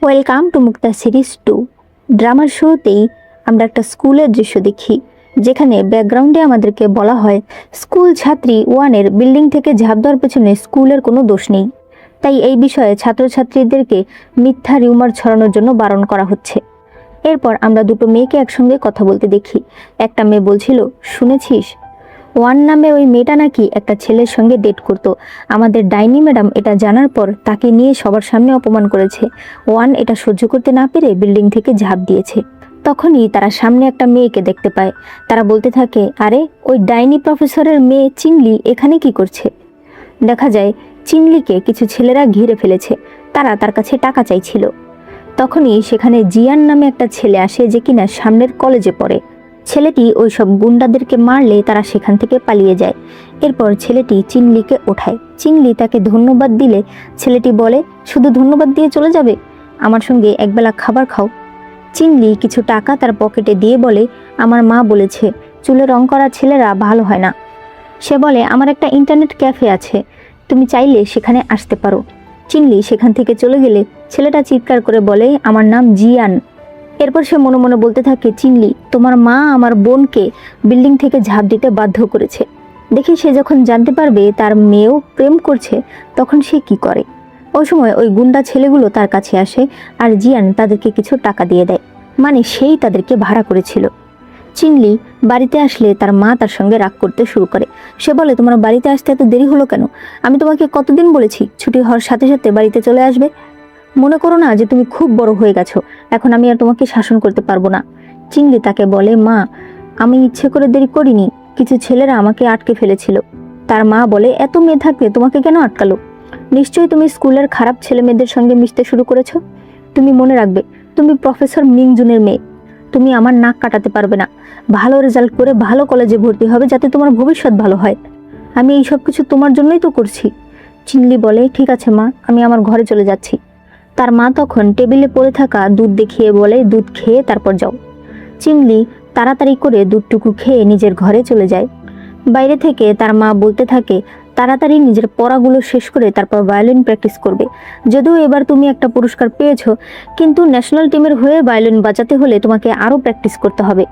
Welcome to Mukta series 2। ড্রামার শুরুতেই আমরা একটা স্কুলের দৃশ্য দেখি, যেখানে ব্যাকগ্রাউন্ডে আমাদেরকে বলা হয় স্কুল ছাত্রী ওয়ানের বিল্ডিং থেকে ঝাঁপ দেওয়ার পেছনে স্কুলের কোনো দোষ নেই, তাই এই বিষয়ে ছাত্রছাত্রীদেরকে মিথ্যা রিউমার ছড়ানোর জন্য বারণ করা হচ্ছে। এরপর আমরা দুটো মেয়েকে একসঙ্গে কথা বলতে দেখি। একটা মেয়ে বলছিল, শুনেছিস ওয়ান নামে ওই মেয়েটা নাকি একটা ছেলের সঙ্গে ডেট করতো। আমাদের ডাইনি ম্যাডাম এটা জানার পর তাকে নিয়ে সবার সামনে অপমান করেছে। ওয়ান এটা সহ্য করতে না পেরে বিল্ডিং থেকে ঝাঁপ দিয়েছে। তখনই তারা সামনে একটা মেয়েকে দেখতে পায়। তারা বলতে থাকে, আরে ওই ডাইনি প্রফেসরের মেয়ে চিংলি এখানে কি করছে? দেখা যায় চিংলিকে কিছু ছেলেরা ঘিরে ফেলেছে। তারা তার কাছে টাকা চাইছিল। তখনই সেখানে জিয়ান নামে একটা ছেলে আসে, যে কিনা সামনের কলেজে পড়ে। ছেলেটি ওই সব গুন্ডাদেরকে মারলে তারা সেখান থেকে পালিয়ে যায়। এরপর ছেলেটি চিংলিকে ওঠায়। চিংলি তাকে ধন্যবাদ দিলে ছেলেটি বলে, শুধু ধন্যবাদ দিয়ে চলে যাবে? আমার সঙ্গে একবেলা খাবার খাও। চিংলি কিছু টাকা তার পকেটে দিয়ে বলে, আমার মা বলেছে চুলে রং করা ছেলেরা ভালো হয় না। সে বলে, আমার একটা ইন্টারনেট ক্যাফে আছে, তুমি চাইলে সেখানে আসতে পারো। চিংলি সেখান থেকে চলে গেলে ছেলেটা চিৎকার করে বলে, আমার নাম জিয়ান। এরপর সে মনে মনে বলতে থাকে, চিংলি, তোমার মা আমার বোনকে বিল্ডিং থেকে ঝাঁপ দিতে বাধ্য করেছে। দেখি সে যখন জানতে পারবে তার মেয়েও প্রেম করছে, তখন সে কি করে। ওই সময় ওই গুন্ডা ছেলেগুলো তার কাছে আসে আর জিয়ান তাদেরকে কিছু টাকা দিয়ে দেয়, মানে সেই তাদেরকে ভাড়া করেছিল। চিংলি বাড়িতে আসলে তার মা তার সঙ্গে রাগ করতে শুরু করে। সে বলে, তোমার বাড়িতে আসতে এত দেরি হলো কেন? আমি তোমাকে কতদিন বলেছি ছুটি হওয়ার সাথে সাথে বাড়িতে চলে আসবে। মনে করো না যে তুমি খুব বড় হয়ে গেছো, এখন আমি আর তোমাকে শাসন করতে পারবো না। চিংলি তাকে বলে, মা, আমি ইচ্ছে করে দেরি করিনি, কিছু ছেলেরা আমাকে আটকে ফেলেছিল। তার মা বলে, এত মেয়ে থাকলে তোমাকে কেন আটকালো? নিশ্চয়ই তুমি স্কুলের খারাপ ছেলে মেয়েদের সঙ্গে মিশতে শুরু করেছো। তুমি মনে রাখবে, তুমি প্রফেসর মিংজুনের মেয়ে, তুমি আমার নাক কাটাতে পারবে না। ভালো রেজাল্ট করে ভালো কলেজে ভর্তি হবে, যাতে তোমার ভবিষ্যৎ ভালো হয়। আমি এই সব কিছু তোমার জন্যই তো করছি। চিংলি বলে, ঠিক আছে মা, আমি আমার ঘরে চলে যাচ্ছি। তার মা তখন টেবিলে পড়ে থাকা দুধ দেখিয়ে বলে, দুধ খেয়ে তারপর যাও। চিংলি তাড়াতাড়ি করে দুধটুকু খেয়ে নিজের ঘরে চলে যায়। বাইরে থেকে তার মা বলতে থাকে, তাড়াতাড়ি নিজের পড়াগুলো শেষ করে তারপর ভায়োলিন প্র্যাকটিস করবে। যদিও এবার তুমি একটা পুরস্কার পেয়েছো, কিন্তু ন্যাশনাল টিমের হয়ে ভায়োলিন বাজাতে হলে তোমাকে আরও প্র্যাকটিস করতে হবে।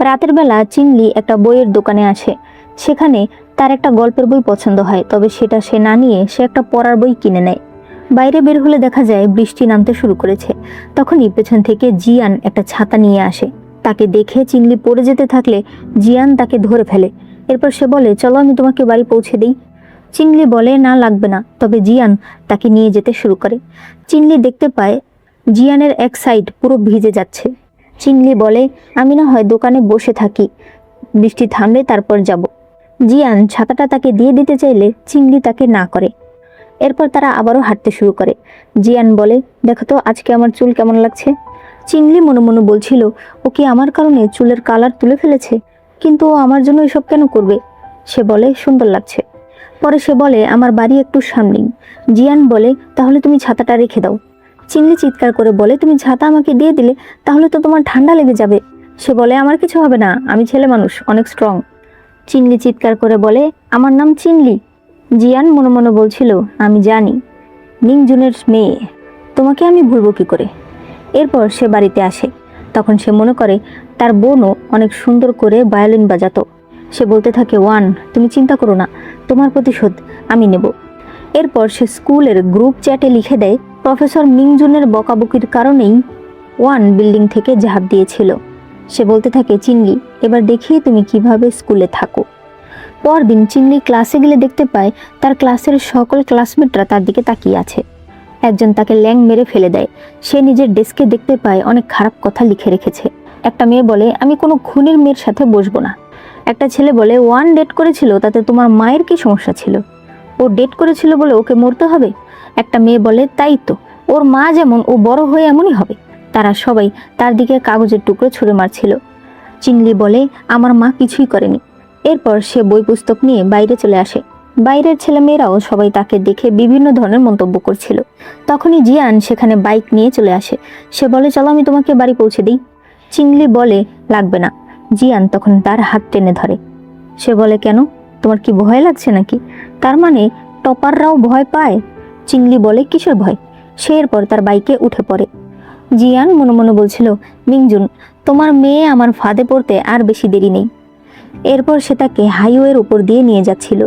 রাতের বেলা চিংলি একটা বইয়ের দোকানে আসে। সেখানে তার একটা গল্পের বই পছন্দ হয়, তবে সেটা সে না নিয়ে সে একটা পড়ার বই কিনে নেয়। বাইরে বের হলে দেখা যায় বৃষ্টি নামতে শুরু করেছে। তখনই পেছন থেকে জিয়ান একটা ছাতা নিয়ে আসে। তাকে দেখে চিংলি পড়ে যেতে থাকলে জিয়ান তাকে ধরে ফেলে। এরপর সে বলে, চলো আমি তোমাকে বাড়ি পৌঁছে দিই। চিংলি বলে, না লাগবে না। তবে জিয়ান তাকে নিয়ে যেতে শুরু করে। চিংলি দেখতে পায় জিয়ানের এক সাইড পুরো ভিজে যাচ্ছে। চিংলি বলে, আমি না হয় দোকানে বসে থাকি, বৃষ্টি থামলে তারপর যাব। জিয়ান ছাতাটা তাকে দিয়ে দিতে চাইলে চিংলি তাকে না করে। এরপর তারা আবারও হাঁটতে শুরু করে। জিয়ান বলে, দেখো তো আজকে আমার চুল কেমন লাগছে। চিংলি মনে মনে বলছিল, ও কি আমার কারণে চুলের কালার তুলে ফেলেছে? কিন্তু ও আমার জন্য এসব কেন করবে? সে বলে, সুন্দর লাগছে। পরে সে বলে, আমার বাড়ি একটু সামনেই। জিয়ান বলে, তাহলে তুমি ছাতাটা রেখে দাও। চিংলি চিৎকার করে বলে, তুমি ছাতা আমাকে দিয়ে দিলে তাহলে তো তোমার ঠান্ডা লেগে যাবে। সে বলে, আমার কিছু হবে না, আমি ছেলে মানুষ, অনেক স্ট্রং। চিংলি চিৎকার করে বলে, আমার নাম চিংলি। জিয়ান মনে মনে বলছিল, আমি জানি, মিংজুনের মেয়ে, তোমাকে আমি ভুলবো কি করে। এরপর সে বাড়িতে আসে। তখন সে মনে করে তার বোনও অনেক সুন্দর করে ভায়োলিন বাজাতো। সে বলতে থাকে, ওয়ান, তুমি চিন্তা করো না, তোমার প্রতিশোধ আমি নেব। এরপর সে স্কুলের গ্রুপ চ্যাটে লিখে দেয়, প্রফেসর মিংজুনের বকাবকির কারণেই ওয়ান বিল্ডিং থেকে ঝাঁপ দিয়েছিল। সে বলতে থাকে, চিংলি, এবার দেখি তুমি কিভাবে স্কুলে থাকো। পরদিন চিংলি ক্লাসে গেলে দেখতে পায় তার ক্লাসের সকল ক্লাসমেটরা তার দিকে তাকিয়ে আছে। একজন তাকে ল্যাং মেরে ফেলে দেয়। সে নিজের ডেস্কে দেখতে পায় অনেক খারাপ কথা লিখে রেখেছে। একটা মেয়ে বলে, আমি কোনো খুনির মেয়ের সাথে বসবো না। একটা ছেলে বলে, ওয়ান ডেট করেছিল, তাতে তোমার মায়ের কি সমস্যা ছিল? ও ডেট করেছিল বলে ওকে মরতে হবে? একটা মেয়ে বলে, তাই তো, ওর মা যেমন, ও বড় হয়ে এমনই হবে। তারা সবাই তার দিকে কাগজের টুকরো ছুঁড়ে মারছিল। চিংলি বলে, আমার মা কিছুই করেনি। এরপর সে বই পুস্তক নিয়ে বাইরে চলে আসে। বাইরের ছেলেমেয়েরাও সবাই তাকে দেখে বিভিন্ন ধরনের মন্তব্য করছিল। তখনই জিয়ান সেখানে বাইক নিয়ে চলে আসে। সে বলে, চলো আমি তোমাকে বাড়ি পৌঁছে দিই। চিংলি বলে, লাগবে না। জিয়ান তখন তার হাত টেনে ধরে। সে বলে, কেন, তোমার কি ভয় লাগছে নাকি? তার মানে টপাররাও ভয় পায়? চিংলি বলে, কিসের ভয়? সে এরপর তার বাইকে উঠে পড়ে। জিয়ান মনে মনে বলছিল, মিংজুন, তোমার মেয়ে আমার ফাঁদে পড়তে আর বেশি দেরি নেই। এরপর সে তাকে হাইওয়ের উপর দিয়ে নিয়ে যাচ্ছিল।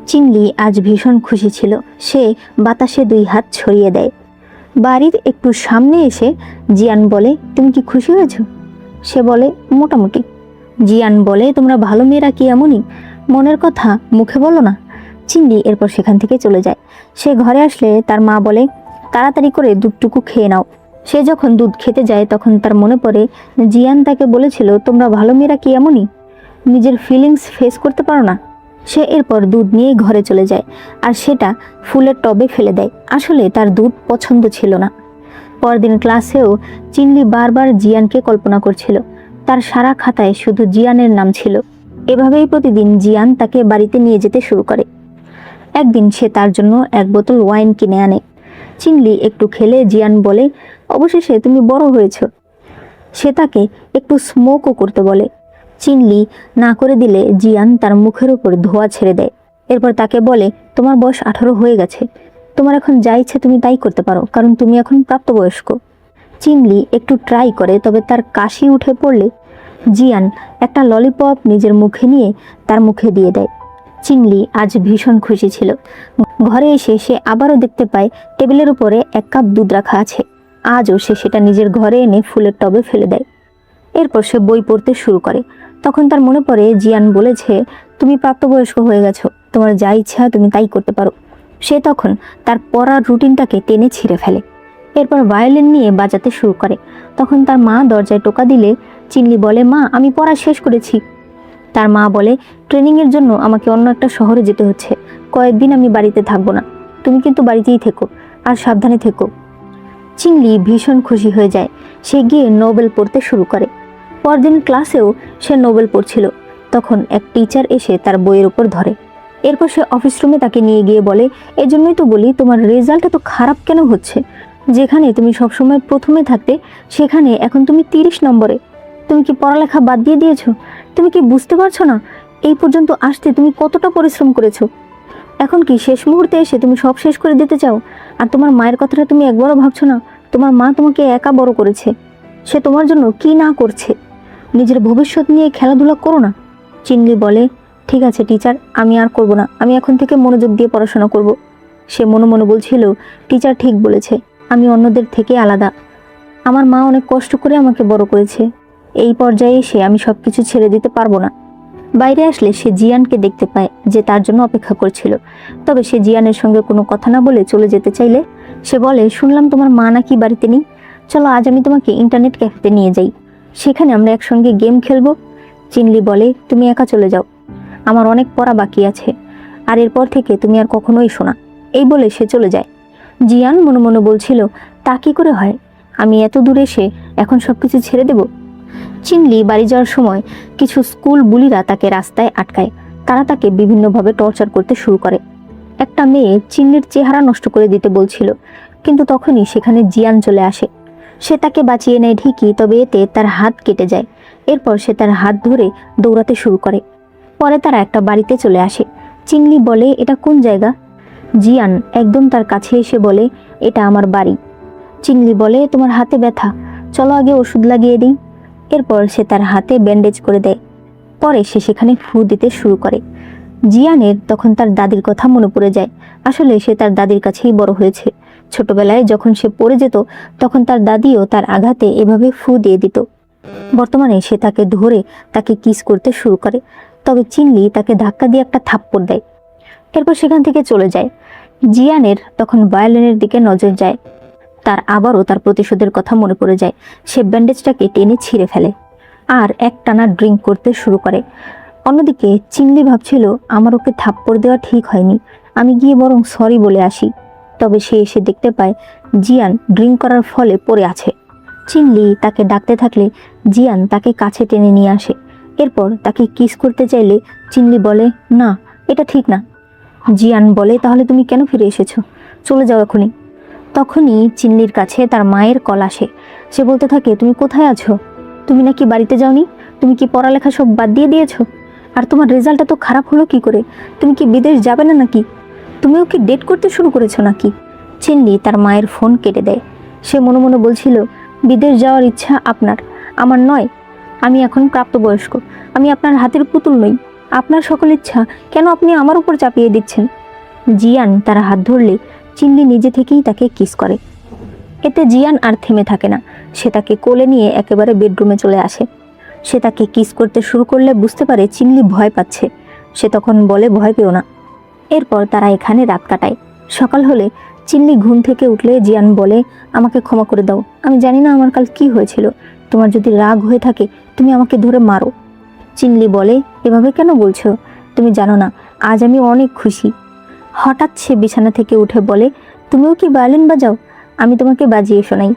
চিনলি আজ ভীষণ খুশি ছিল। সে বাতাসে 2 হাত ছড়িয়ে দেয়। বাড়ির একটু সামনে এসে জিয়ান বলে, তুমি কি খুশি হয়েছো? সে বলে, মোটামুটি। জিয়ান বলে, তোমরা ভালো মেয়েরা কি এমনই, মনের কথা মুখে বলো না? চিনলি এরপর সেখান থেকে চলে যায়। সে ঘরে আসলে তার মা বলে, তাড়াতাড়ি করে দুধটুকু খেয়ে নাও। সে যখন দুধ খেতে যায় তখন তার মনে পড়ে জিয়ান তাকে বলেছিল, তোমরা ভালো মেয়েরা কি এমনই, নিজের ফিলিংস ফেস করতে পারো না। সে এরপর দুধ নিয়ে ঘরে চলে যায় আর সেটা ফুলের টবে ফেলে দেয়। আসলে তার দুধ পছন্দ ছিল না। পরদিন ক্লাসেও চিনলি বারবার জিয়ানকে কল্পনা করছিল। তার সারা খাতায় শুধু জিয়ানের নাম ছিল। এভাবেই প্রতিদিন জিয়ান তাকে বাড়িতে নিয়ে যেতে শুরু করে। একদিন সে তার জন্য 1 বোতল ওয়াইন কিনে আনে। চিনলি একটু খেলে জিয়ান বলে, অবশেষে তুমি বড় হয়েছ। সে তাকে একটু স্মোকও করতে বলে। চিনলি না করে দিলে জিয়ান তার মুখের উপর ধোঁয়া ছেড়ে দেয়। এরপর তাকে বলে, তোমার বয়স 18 হয়ে গেছে, তোমার এখন যা ইচ্ছে তুমি তাই করতে পারো, কারণ তুমি এখন প্রাপ্তবয়স্ক। চিনলি একটু ট্রাই করে, তবে তার কাশি উঠে পড়লে জিয়ান একটা ললিপপ নিজের মুখে নিয়ে তার মুখে দিয়ে দেয়। চিনলি আজ ভীষণ খুশি ছিল। ঘরে এসে সে আবারও দেখতে পায় টেবিলের উপরে 1 কাপ দুধ রাখা আছে। আজও সে সেটা নিজের ঘরে এনে ফুলের টবে ফেলে দেয়। এরপর সে বই পড়তে শুরু করে। তখন তার মনে পড়ে জিয়ান বলেছে, তুমি প্রাপ্তবয়স্ক হয়ে গেছো, তোমার যা ইচ্ছা তুমি তাই করতে পারো। সে তখন তার পড়ার রুটিনটাকে টেনে ছিঁড়ে ফেলে। এরপর ভায়োলিন নিয়ে বাজাতে শুরু করে। তখন তার মা দরজায় টোকা দিলে চিনলি বলে, মা আমি পড়া শেষ করেছি। তার মা বলে, ট্রেনিংয়ের জন্য আমাকে অন্য একটা শহরে যেতে হচ্ছে, কয়েকদিন আমি বাড়িতে থাকবো না, তুমি কিন্তু বাড়িতেই থেকো আর সাবধানে থেকো। চিনলি ভীষণ খুশি হয়ে যায়। সে গিয়ে নোবেল পড়তে শুরু করে। পরদিন ক্লাসেও সে নোবেল পড়ছিল। তখন এক টিচার এসে তার বইয়ের উপর ধরে। এরপর সে অফিস রুমে তাকে নিয়ে গিয়ে বলে, এজন্যই তো বলি তোমার রেজাল্ট এত খারাপ কেন হচ্ছে, যেখানে তুমি সবসময় প্রথমে থাকতে সেখানে এখন তুমি 30 নম্বরে। তুমি কি পড়ালেখা বাদ দিয়ে দিয়েছো? তুমি কি বুঝতে পারছো না এই পর্যন্ত আসতে তুমি কতটা পরিশ্রম করেছো? এখন কি শেষ মুহূর্তে এসে তুমি সব শেষ করে দিতে চাও? আর তোমার মায়ের কথাটা তুমি একবারও ভাবছো না? তোমার মা তোমাকে একা বড় করেছে, সে তোমার জন্য কি না করছে। নিজের ভবিষ্যৎ নিয়ে খেলাধুলা করো না। চিনলি বলে, ঠিক আছে টিচার, আমি আর করব না, আমি এখন থেকে মনোযোগ দিয়ে পড়াশোনা করব। সে মনে মনে বলছিল, টিচার ঠিক বলেছে, আমি অন্যদের থেকে আলাদা। আমার মা অনেক কষ্ট করে আমাকে বড় করেছে, এই পর্যায়ে এসে আমি সবকিছু ছেড়ে দিতে পারবো না। বাইরে আসলে সে জিয়ানকে দেখতে পায়, যে তার জন্য অপেক্ষা করছিল। তবে সে জিয়ানের সঙ্গে কোনো কথা না বলে চলে যেতে চাইলে সে বলে, শুনলাম তোমার মা নাকি বাড়িতে নেই, চলো আজ আমি তোমাকে ইন্টারনেট ক্যাফেতে নিয়ে যাই, সেখানে আমরা একসঙ্গে গেম খেলবো। চিনলি বলে, তুমি একা চলে যাও, আমার অনেক পড়া বাকি আছে, আর এরপর থেকে তুমি আর কখনো এসো না। এই বলে সে চলে যায়। জিয়ান মনে মনে বলছিল, তা কি করে হয়, আমি এত দূরে এসে এখন সবকিছু ছেড়ে দেব। চিনলি বাড়ি যাওয়ার সময় কিছু স্কুল বুলিরা তাকে রাস্তায় আটকায়। তারা তাকে বিভিন্নভাবে টর্চার করতে শুরু করে। একটা মেয়ে চিনলির চেহারা নষ্ট করে দিতে বলছিল, কিন্তু তখনই সেখানে জিয়ান চলে আসে। সে তাকে বাঁচিয়ে নেয় ঠিকই, তবে এতে তার হাত কেটে যায়। এরপর সে তার হাত ধরে দৌড়াতে শুরু করে। পরে তারা একটা বাড়িতে চলে আসে। চিনলি বলে, এটা কোন জায়গা? জিয়ান একদম তার কাছে এসে বলে, এটা আমার বাড়ি। চিনলি বলে, তোমার হাতে ব্যথা, চলো আগে ওষুধ লাগিয়ে দিই। এরপর সে তার হাতে ব্যান্ডেজ করে দেয়। পরে সে সেখানে ফু দিতে শুরু করে। জিয়ানের তখন তার দাদির কথা মনে পড়ে যায়। আসলে সে তার দাদির কাছেই বড় হয়েছে। ছোটবেলায় যখন সে পড়ে যেত তখন তার দাদিও তার আঘাতে এভাবে ফু দিয়ে দিত। বর্তমানে সে তাকে ধরে তাকে কিস করতে শুরু করে, তবে চিনলি তাকে ধাক্কা দিয়ে একটা থাপ্পড় দেয়। এরপর সেখান থেকে চলে যায়। জিয়ানের তখন ভায়োলিনের দিকে নজর যায়। তার আবারও তার প্রতিশোধের কথা মনে পড়ে যায়। সে ব্যান্ডেজটাকে টেনে ছিঁড়ে ফেলে আর একটানা ড্রিঙ্ক করতে শুরু করে। অন্যদিকে চিনলি ভাবছিল, আমার ওকে থাপ্পড় দেওয়া ঠিক হয়নি, আমি গিয়ে বরং সরি বলে আসি। তবে সে এসে দেখতে পায় জিয়ান ড্রিঙ্ক করার ফলে পড়ে আছে। চিনলি তাকে ডাকতে থাকলে জিয়ান তাকে কাছে টেনে নিয়ে আসে। এরপর তাকে কিস করতে চাইলে চিনলি বলে, না এটা ঠিক না। জিয়ান বলে, তাহলে তুমি কেন ফিরে এসেছো, চলে যাও এখনই। তখনই চিনলির কাছে তার মায়ের কল আসে। সে বলতে থাকে, তুমি কোথায় আছো? তুমি নাকি বাড়িতে যাওনি? তুমি কি পড়ালেখা সব বাদ দিয়ে দিয়েছো? আর তোমার রেজাল্টটা তো খারাপ হলো কি করে? তুমি কি বিদেশ যাবে না নাকি? তুমিও কি ডেট করতে শুরু করেছো নাকি? চিনলি তার মায়ের ফোন কেটে দেয়। সে মনে মনে বলছিল, বিদেশ যাওয়ার ইচ্ছা আপনার, আমার নয়। আমি এখন প্রাপ্তবয়স্ক, আমি আপনার হাতের পুতুল নই। আপনার সকল ইচ্ছা কেন আপনি আমার উপর চাপিয়ে দিচ্ছেন? জিয়ান তার হাত ধরলে চিনলি নিজে থেকেই তাকে কিস করে। এতে জিয়ান আর থেমে থাকে না, সে তাকে কোলে নিয়ে একেবারে বেডরুমে চলে আসে। সে তাকে কিস করতে শুরু করলে বুঝতে পারে চিনলি ভয় পাচ্ছে। সে তখন বলে, ভয় পেও না। এরপর তারা এখানে রাত কাটায়। সকাল হলে চিনলি ঘুম থেকে উঠলে জিয়ান বলে, আমাকে ক্ষমা করে দাও, আমি জানি না আমার কাল কি হয়েছিল। তোমার যদি রাগ হয়ে থাকে তুমি আমাকে ধরে মারো। চিনলি বলে, এভাবে কেন বলছো? তুমি জানো না আজ আমি অনেক খুশি। হঠাৎ সে বিছানা থেকে উঠে বলে, তুমিও কি ভায়োলিন বাজাও? আমি তোমাকে বাজিয়ে শোনাই।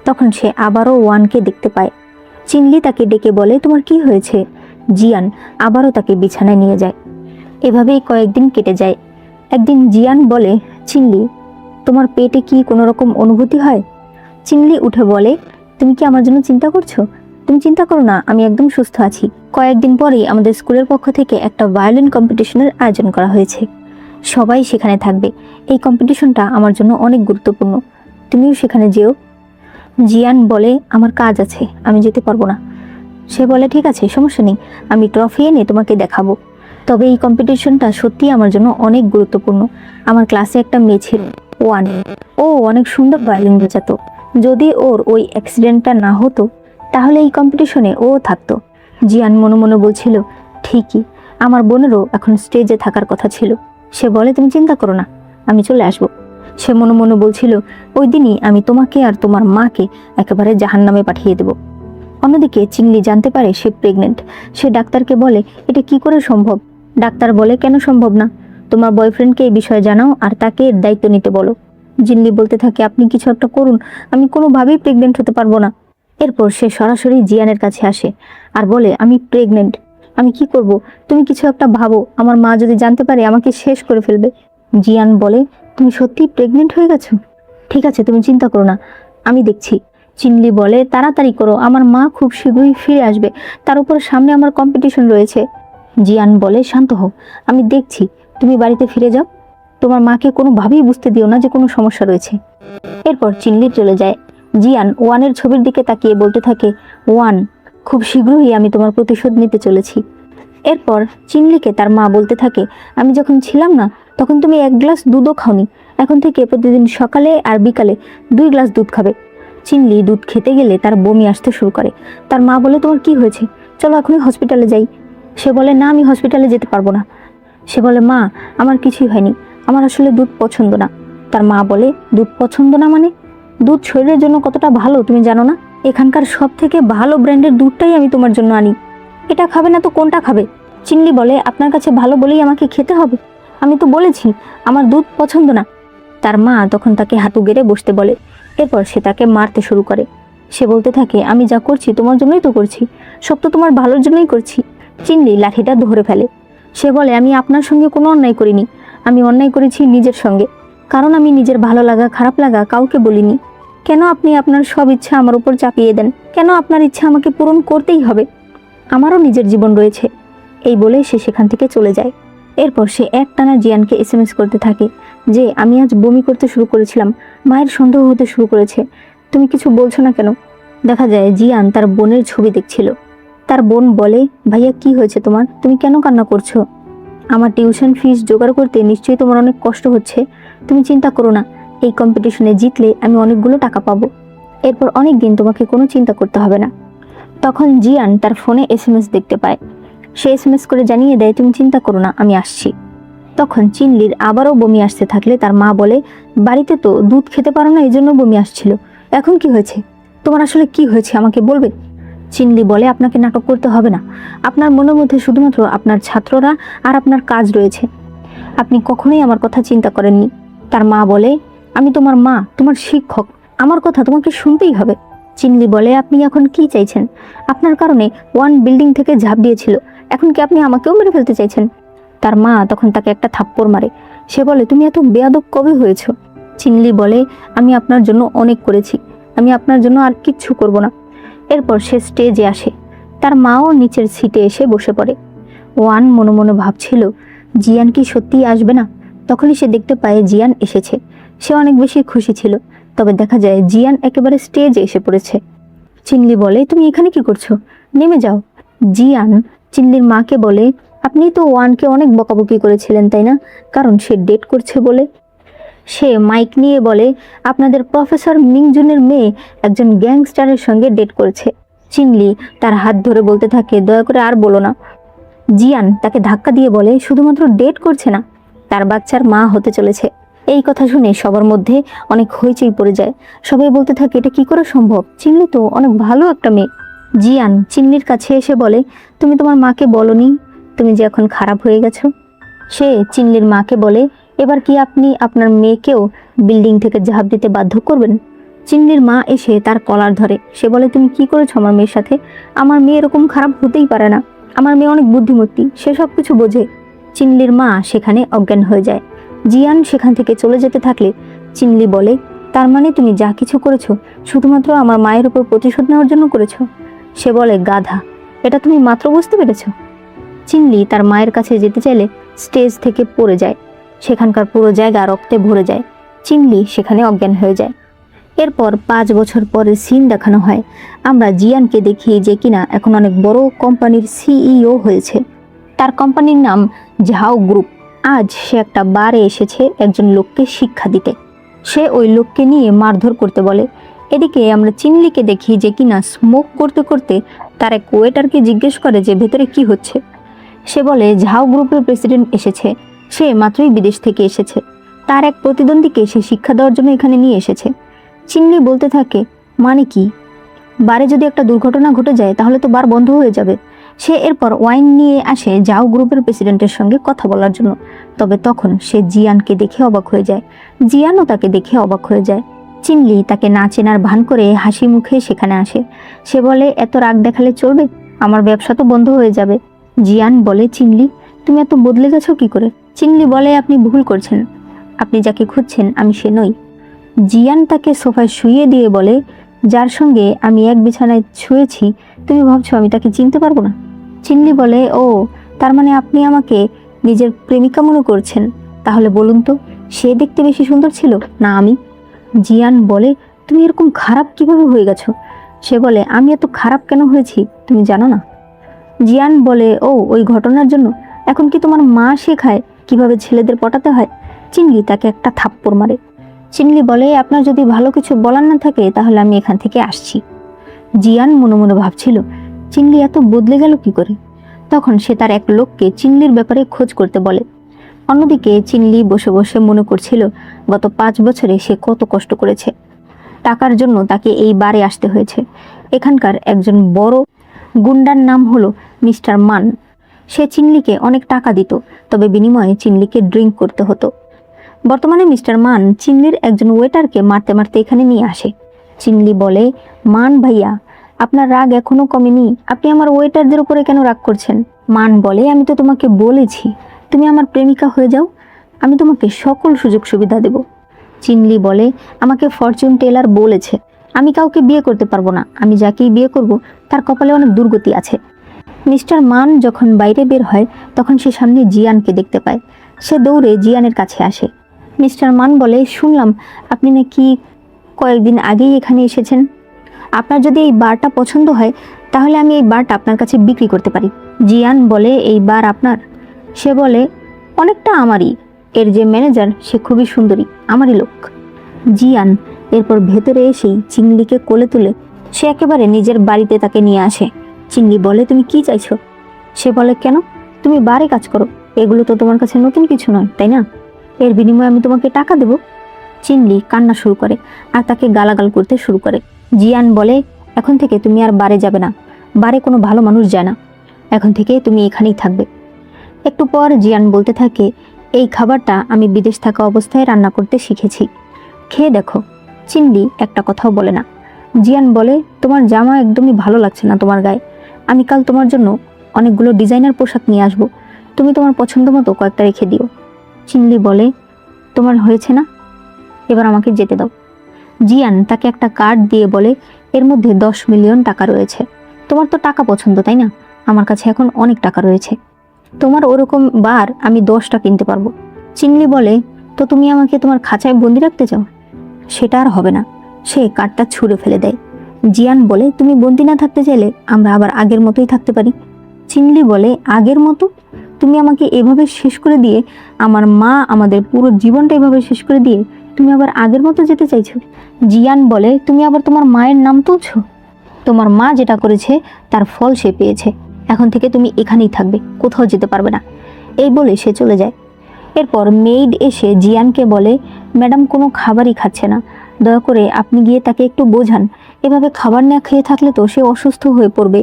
তখন সে আবারও ওয়ানকে দেখতে পায়। চিনলি তাকে ডেকে বলে, তোমার কি হয়েছে? জিয়ান আবারও তাকে বিছানায় নিয়ে যায়। এভাবেই কয়েকদিন কেটে যায়। একদিন জিয়ান বলে, চিনলি, তোমার পেটে কি কোনো রকম অনুভূতি হয়? চিনলি উঠে বলে, তুমি কি আমার জন্য চিন্তা করছো? তুমি চিন্তা করো না, আমি একদম সুস্থ আছি। কয়েকদিন পরেই আমাদের স্কুলের পক্ষ থেকে একটা ভায়োলিন কম্পিটিশনের আয়োজন করা হয়েছে। সবাই সেখানে থাকবে। এই কম্পিটিশনটা আমার জন্য অনেক গুরুত্বপূর্ণ, তুমিও সেখানে যেও। জিয়ান বলে, আমার কাজ আছে, আমি যেতে পারবো না। সে বলে, ঠিক আছে, সমস্যা নেই, আমি ট্রফি এনে তোমাকে দেখাবো। তবে এই কম্পিটিশনটা সত্যিই আমার জন্য অনেক গুরুত্বপূর্ণ। আমার ক্লাসে একটা মেয়ে ছিল, ওয়ান। ও অনেক সুন্দর ভায়োলিন বাজাতো। যদি ওর ওই অ্যাক্সিডেন্টটা না হতো তাহলে এই কম্পিটিশনে ও থাকতো। জিয়ান মনে মনে বলছিল, ঠিকই, আমার বোনেরও এখন স্টেজে থাকার কথা ছিল। সে বলে, তুমি চিন্তা করো না, আমি চলে আসবো। সে মনে মনে বলছিল, ওই দিনই আমি তোমাকে আর তোমার মাকে একেবারে জাহান্নামে পাঠিয়ে দেব। অন্যদিকে চিংলি জানতে পারে সে প্রেগনেন্ট। সে ডাক্তারকে বলে, এটা কি করে সম্ভব? ডাক্তার বলে, কেন সম্ভব না? তোমার বয়ফ্রেন্ডকে এই বিষয়ে জানাও আর তাকে এর দায়িত্ব নিতে বলো। জিনলি বলতে থাকে, আপনি কিছু একটা করুন, আমি কোনোভাবেই প্রেগনেন্ট হতে পারবো না। এরপর সে সরাসরি জিয়ানের কাছে আসে আর বলে, আমি প্রেগনেন্ট, আমি কি করব? তুমি কিছু একটা ভাবো, আমার মা যদি জানতে পারে আমাকে শেষ করে ফেলবে। জিয়ান বলে, তুমি সত্যিই প্রেগনেন্ট হয়ে গেছো? ঠিক আছে, তুমি চিন্তা করো না, আমি দেখছি। চিনলি বলে, তাড়াতাড়ি করো, আমার মা খুব শীঘ্রই ফিরে আসবে, তার উপর সামনে আমার কম্পিটিশন রয়েছে। জিয়ান বলে, শান্ত হও, আমি দেখছি, তুমি বাড়িতে ফিরে যাও। তোমার মাকে কোনোভাবেই বুঝতে দিও না যে কোনো সমস্যা রয়েছে। এরপর চিনলি চলে যায়। জিয়ান ওয়ানের ছবির দিকে তাকিয়ে বলতে থাকে, ওয়ান, খুব শীঘ্রই আমি তোমার প্রতিশোধ নিতে চলেছি। এরপর চিনলিকে তার মা বলতে থাকে, আমি যখন ছিলাম না তখন তুমি 1 গ্লাস দুধও খাওনি, এখন থেকে প্রতিদিন সকালে আর বিকালে 2 গ্লাস দুধ খাবে। চিনলি দুধ খেতে গেলে তার বমি আসতে শুরু করে। তার মা বলে, তোমার কি হয়েছে? চলো এখনই হসপিটালে যাই। সে বলে, না, আমি হসপিটালে যেতে পারবো না। সে বলে, মা, আমার কিছুই হয়নি, আমার আসলে দুধ পছন্দ না। তার মা বলে, দুধ পছন্দ না মানে? দুধ শরীরের জন্য কতটা ভালো তুমি জানো না? এখানকার সব থেকে ভালো ব্র্যান্ডের দুধটাই আমি তোমার জন্য আনি। এটা খাবে না তো কোনটা খাবে? চিনলি বলে, আপনার কাছে ভালো বলেই আমাকে খেতে হবে? আমি তো বলেছি আমার দুধ পছন্দ না। তার মা তখন তাকে হাঁটু গেড়ে বসতে বলে। এরপর সে তাকে মারতে শুরু করে। সে বলতে থাকে, আমি যা করছি তোমার জন্যই তো করছি, সব তো তোমার ভালোর জন্যই করছি। চিনলি লাঠিটা ধরে ফেলে। সে বলে, আমি আপনার সঙ্গে কোনো অন্যায় করিনি, আমি অন্যায় করেছি নিজের সঙ্গে, কারণ আমি নিজের ভালো লাগা খারাপ লাগা কাউকে বলিনি। কেন আপনি আপনার সব ইচ্ছা আমার উপর চাপিয়ে দেন? কেন আপনার ইচ্ছা আমাকে পূরণ করতেই হবে? আমারও নিজের জীবন রয়েছে। এই বলে সে সেখান থেকে চলে যায়। এরপর সে একটানা জিয়ানকে SMS করতে থাকে যে, আমি আজ বমি করতে শুরু করেছিলাম, মায়ের সন্দেহ হতে শুরু করেছে, তুমি কিছু বলছো না কেন? দেখা যায় জিয়ান তার বোনের ছবি দেখছিল। তার বোন বলে, ভাইয়া কি হয়েছে তোমার, তুমি কেন কান্না করছো? আমার টিউশন ফিস জোগাড় করতে নিশ্চয়ই তোমার অনেক কষ্ট হচ্ছে। তুমি চিন্তা করো না, এই কম্পিটিশনে জিতলে আমি অনেকগুলো টাকা পাবো। এরপর অনেক দিন তোমাকে কোনো চিন্তা করতে হবে না। তখন জিয়ান তার ফোনে SMS দেখতে পায়। সে SMS করে জানিয়ে দেয়, তুমি চিন্তা করো না, আমি আসছি। তখন চিনলির আবারও বমি আসতে থাকলে তার মা বলে, বাড়িতে তো দুধ খেতে পারো না, এই জন্য বমি আসছিল, এখন কি হয়েছে? তোমার আসলে কি হয়েছে আমাকে বলবে? চিনলি বলে, আপনাকে নাটক করতে হবে না, আপনার মনের মধ্যে শুধুমাত্র আপনার ছাত্ররা আর আপনার কাজ রয়েছে, আপনি কখনোই আমার কথা চিন্তা করেননি। তার মা বলে, আমি তোমার মা, তোমার শিক্ষক, আমার কথা তোমাকে শুনতেই হবে। চিনলি বলে, আপনি এখন কি চাইছেন? আপনার কারণে ওয়ান বিল্ডিং থেকে ঝাঁপ দিয়েছিল, এখন কি আপনি আমাকেও মেরে ফেলতে চাইছেন? তার মা তখন তাকে একটা থাপ্পড় মারে। সে বলে, তুমি এত বেয়াদব কবে হয়েছ? চিনলি বলে, আমি আপনার জন্য অনেক করেছি, আমি আপনার জন্য আর কিচ্ছু করব না। এরপর সে স্টেজে আসে। তার মাও নিচের সিটে এসে বসে পড়ে। ওয়ান মনে মনে ভাবছিল, জিয়ান কি সত্যিই আসবে না? তখনই সে দেখতে পায় জিয়ান এসেছে। সে অনেক বেশি খুশি ছিল। তবে দেখা যায় জিয়ান একেবারে স্টেজে এসে পড়েছে। চিনলি বলে, তুমি এখানে কি করছো? নেমে যাও। জিয়ান চিনলির মাকে বলে, আপনি তো ওয়ানকে অনেক বকাবকি করেছিলেন তাই না, কারণ সে ডেট করছে বলে। সে মাইক নিয়ে বলে, আপনাদের প্রফেসর মিংজুনের মেয়ে একজন গ্যাংস্টারের সঙ্গে ডেট করেছে। চিনলি তার হাত ধরে বলতে থাকে, দয়া করে আর বলো না। জিয়ান তাকে ধাক্কা দিয়ে বলে, শুধুমাত্র ডেট করছে না, তার বাচ্চার মা হতে চলেছে। এই কথা শুনে সবার মধ্যে অনেক হইচই পড়ে যায়। সবাই বলতে থাকে, এটা কি করে সম্ভব? চিনলি তো অনেক ভালো একটা মেয়ে। জিয়ান চিনলির কাছে এসে বলে, তুমি তোমার মাকে বলনি তুমি যে এখন খারাপ হয়ে গেছো? সে চিনলির মাকে বলে, এবার কি আপনি আপনার মেয়েকেও বিল্ডিং থেকে ঝাঁপ দিতে বাধ্য করবেন? চিনলির মা এসে তার কলার ধরে। সে বলে, তুমি কি করেছো আমার মেয়ের সাথে? আমার মেয়ে এরকম খারাপ হতেই পারে না, আমার মেয়ে অনেক বুদ্ধিমতী, সে সব কিছু বোঝে। চিনলির মা সেখানে অজ্ঞান হয়ে যায়। জিয়ান সেখান থেকে চলে যেতে থাকলে চিনলি বলে, তার মানে তুমি যা কিছু করেছো শুধুমাত্র আমার মায়ের উপর প্রতিশোধ নেওয়ার জন্য করেছো? সে বলে, গাধা, এটা তুমি মাত্র বুঝতে পেরেছো? চিনলি তার মায়ের কাছে যেতে চাইলে স্টেজ থেকে পড়ে যায়। সেখানকার পুরো জায়গা রক্তে ভরে যায়। চিনলি সেখানে অজ্ঞান হয়ে যায়। এরপর 5 বছর পরের সিন দেখানো হয়। আমরা জিয়ানকে দেখি যে কিনা এখন অনেক বড় কোম্পানির সিইও হয়েছে। তার কোম্পানির নাম ঝাও গ্রুপ। আজ সে একটা বারে এসেছে একজন লোককে শিক্ষা দিতে। সে ওই লোককে নিয়ে মারধর করতে বলে। এদিকে আমরা চিনলিকে দেখি যে কিনা স্মোক করতে করতে তার এক ওয়েটারকে জিজ্ঞেস করে যে ভেতরে কি হচ্ছে। সে বলে, ঝাও গ্রুপের প্রেসিডেন্ট এসেছে, সে মাত্রই বিদেশ থেকে এসেছে, তার এক প্রতিদ্বন্দ্বীকে সে শিক্ষা দেওয়ার জন্য এখানে নিয়ে এসেছে। চিনলি বলতে থাকে, মানে কি? বারে যদি একটা দুর্ঘটনা ঘটে যায় তাহলে তো বার বন্ধ হয়ে যাবে। সে এরপর ওয়াইন নিয়ে আসে ঝাও গ্রুপের প্রেসিডেন্টের সঙ্গে কথা বলার জন্য। তবে তখন সে জিয়ানকে দেখে অবাক হয়ে যায়, জিয়ানও তাকে দেখে অবাক হয়ে যায়। চিনলি তাকে না চেনার ভান করে হাসি মুখে সেখানে আসে। সে বলে, এত রাগ দেখালে চলবে? আমার ব্যবসা তো বন্ধ হয়ে যাবে। জিয়ান বলে, চিনলি তুমি এত বদলে গেছো কি করে? চিনলি বলে, আপনি ভুল করছেন, আপনি যাকে খুঁজছেন আমি সে নই। জিয়ান তাকে সোফায় শুইয়ে দিয়ে বলে, যার সঙ্গে আমি এক বিছানায় শুয়েছি তুমি ভাবছো আমি তাকে চিনতে পারবো না? চিনলি বলে, ও তার মানে আপনি আমাকে নিজের প্রেমিকা মনে করছেন? তাহলে বলুন তো, সে দেখতে বেশি সুন্দর ছিল না আমি? জিয়ান বলে, তুমি এরকম খারাপ কিভাবে হয়ে গেছো? সে বলে, আমি এত খারাপ কেন হয়েছি তুমি জানো না? জিয়ান বলে, ও ওই ঘটনার জন্য এখন কি তোমার মা শেখায় কিভাবে ছেলেদের পটাতে হয়? চিনলি তাকে একটা থাপ্পড় মারে। চিনলি বলে, আপনার যদি ভালো কিছু বলার না থাকে তাহলে আমি এখান থেকে আসছি। জিয়ান মনে মনে ভাবছিল, চিনলি এত বদলে গেল কি করে? তখন সে তার এক লোককে চিনলির ব্যাপারে খোঁজ করতে বলে। অন্যদিকে চিনলি বসে বসে মনে করছিল গত 5 বছরে সে কত কষ্ট করেছে। টাকার জন্য তাকে এই বারে আসতে হয়েছে। এখানকার একজন বড় গুন্ডার নাম হলো মিস্টার মান। সে চিনলিকে অনেক টাকা দিত, তবে বিনিময়ে চিনলিকে ড্রিঙ্ক করতে হতো। বর্তমানে মিস্টার মান চিনলির একজন ওয়েটারকে মারতে মারতে এখানে নিয়ে আসে। চিনলি বলে, মান ভাইয়া, আপনার রাগ এখনো কমেনি, আপনি আমার ওয়েটারদের উপরে কেন রাগ করছেন? মান বলে, আমি তো তোমাকে বলেছি তুমি আমার প্রেমিকা হয়ে যাও, আমি তোমাকে সকল সুযোগ সুবিধা দেব। চিনলি বলে, আমাকে ফরচুন টেলার বলেছে আমি কাউকে বিয়ে করতে পারবো না, আমি যাকেই বিয়ে করব তার কপালে অনেক দুর্গতি আছে। মিস্টার মান যখন বাইরে বের হয় তখন সে সামনে জিয়ানকে দেখতে পায়। সে দৌড়ে জিয়ানের কাছে আসে। মিস্টার মান বলে, শুনলাম আপনি নাকি কয়েকদিন আগেই এখানে এসেছেন। আপনার যদি এই বারটা পছন্দ হয় তাহলে আমি এই বারটা আপনার কাছে বিক্রি করতে পারি। জিয়ান বলে, এই বার আপনার? সে বলে, অনেকটা আমারই, এর যে ম্যানেজার সে খুবই সুন্দরী, আমারই লোক। জিয়ান এরপর ভেতরে এসেই চিংলিকে কোলে তুলে সে একেবারে নিজের বাড়িতে তাকে নিয়ে আসে। চিংলি বলে, তুমি কি চাইছো? সে বলে, কেন, তুমি বারে কাজ করো, এগুলো তো তোমার কাছে নতুন কিছু নয় তাই না? এর বিনিময়ে আমি তোমাকে টাকা দেব। চিনলি কান্না শুরু করে আর তাকে গালাগাল করতে শুরু করে। জিয়ান বলে, এখন থেকে তুমি আর বারে যাবে না, বারে কোনো ভালো মানুষ যায় না, এখন থেকে তুমি এখানেই থাকবে। একটু পর জিয়ান বলতে থাকে, এই খাবারটা আমি বিদেশ থাকা অবস্থায় রান্না করতে শিখেছি, খেয়ে দেখো। চিনলি একটা কথাও বলে না। জিয়ান বলে, তোমার জামা একদমই ভালো লাগছে না তোমার গায়ে, আমি কাল তোমার জন্য অনেকগুলো ডিজাইনার পোশাক নিয়ে আসবো, তুমি তোমার পছন্দ মতো কয়েকটা রেখে দিও। চিনলি বলে, তোমার হয়েছে না, এবার আমাকে যেতে দাও। জিয়ান তাকে একটা কার্ড দিয়ে বলে, এর মধ্যে 10 মিলিয়ন টাকা রয়েছে, তোমার তো টাকা পছন্দ তাই না, আমার কাছে এখন অনেক টাকা রয়েছে, তোমার ওরকম বার আমি 10টা কিনতে পারবো। চিনলি বলে, তো তুমি আমাকে তোমার খাঁচায় বন্দি রাখতে চাও? সেটা আর হবে না। সে কাঠটা ছুঁড়ে ফেলে দেয়। জিয়ান বলে, তুমি বন্দি না থাকতে চাইলে আমরা আবার আগের মতোই থাকতে পারি। চিনলি বলে, আগের মতো? তুমি আমাকে এভাবে শেষ করে দিয়ে, আমার মা, আমাদের পুরো জীবনটা এভাবে শেষ করে দিয়ে তুমি আবার আগের মতো যেতে চাইছো? জিয়ান বলে, তুমি আবার তোমার মায়ের নাম তুলছো? তোমার মা যেটা করেছে তার ফল সে পেয়েছে। এখন থেকে তুমি এখানেই থাকবে, কোথাও যেতে পারবে না। এই বলে সে চলে যায়। এরপর মেইড এসে জিয়ানকে বলে, ম্যাডাম কোনো খাবারই খাচ্ছে না, দয়া করে আপনি গিয়ে তাকে একটু বোঝান। এভাবে খাবার না খেয়ে থাকলে তো সে অসুস্থ হয়ে পড়বে।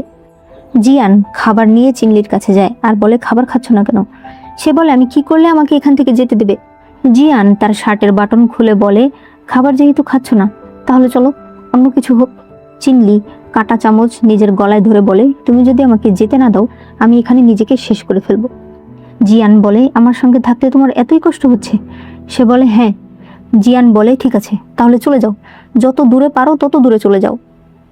জিয়ান খাবার নিয়ে চিনলির কাছে যায় আর বলে, খাবার খাচ্ছ না কেন? সে বলে, আমি কি করলে আমাকে এখান থেকে যেতে দেবে? জিয়ান তার শার্টের বাটন খুলে বলে, খাবার যেহেতু খাচ্ছ না, তাহলে চলো অন্য কিছু হোক। চিনলি কাঁটা চামচ নিজের গলায় ধরে বলে, তুমি যদি আমাকে যেতে না দাও, আমি এখানে নিজেকে শেষ করে ফেলবো। জিয়ান বলে, আমার সঙ্গে থাকতে তোমার এতই কষ্ট হচ্ছে? সে বলে, হ্যাঁ। জিয়ান বলে, ঠিক আছে, তাহলে চলে যাও, যত দূরে পারো তত দূরে চলে যাও।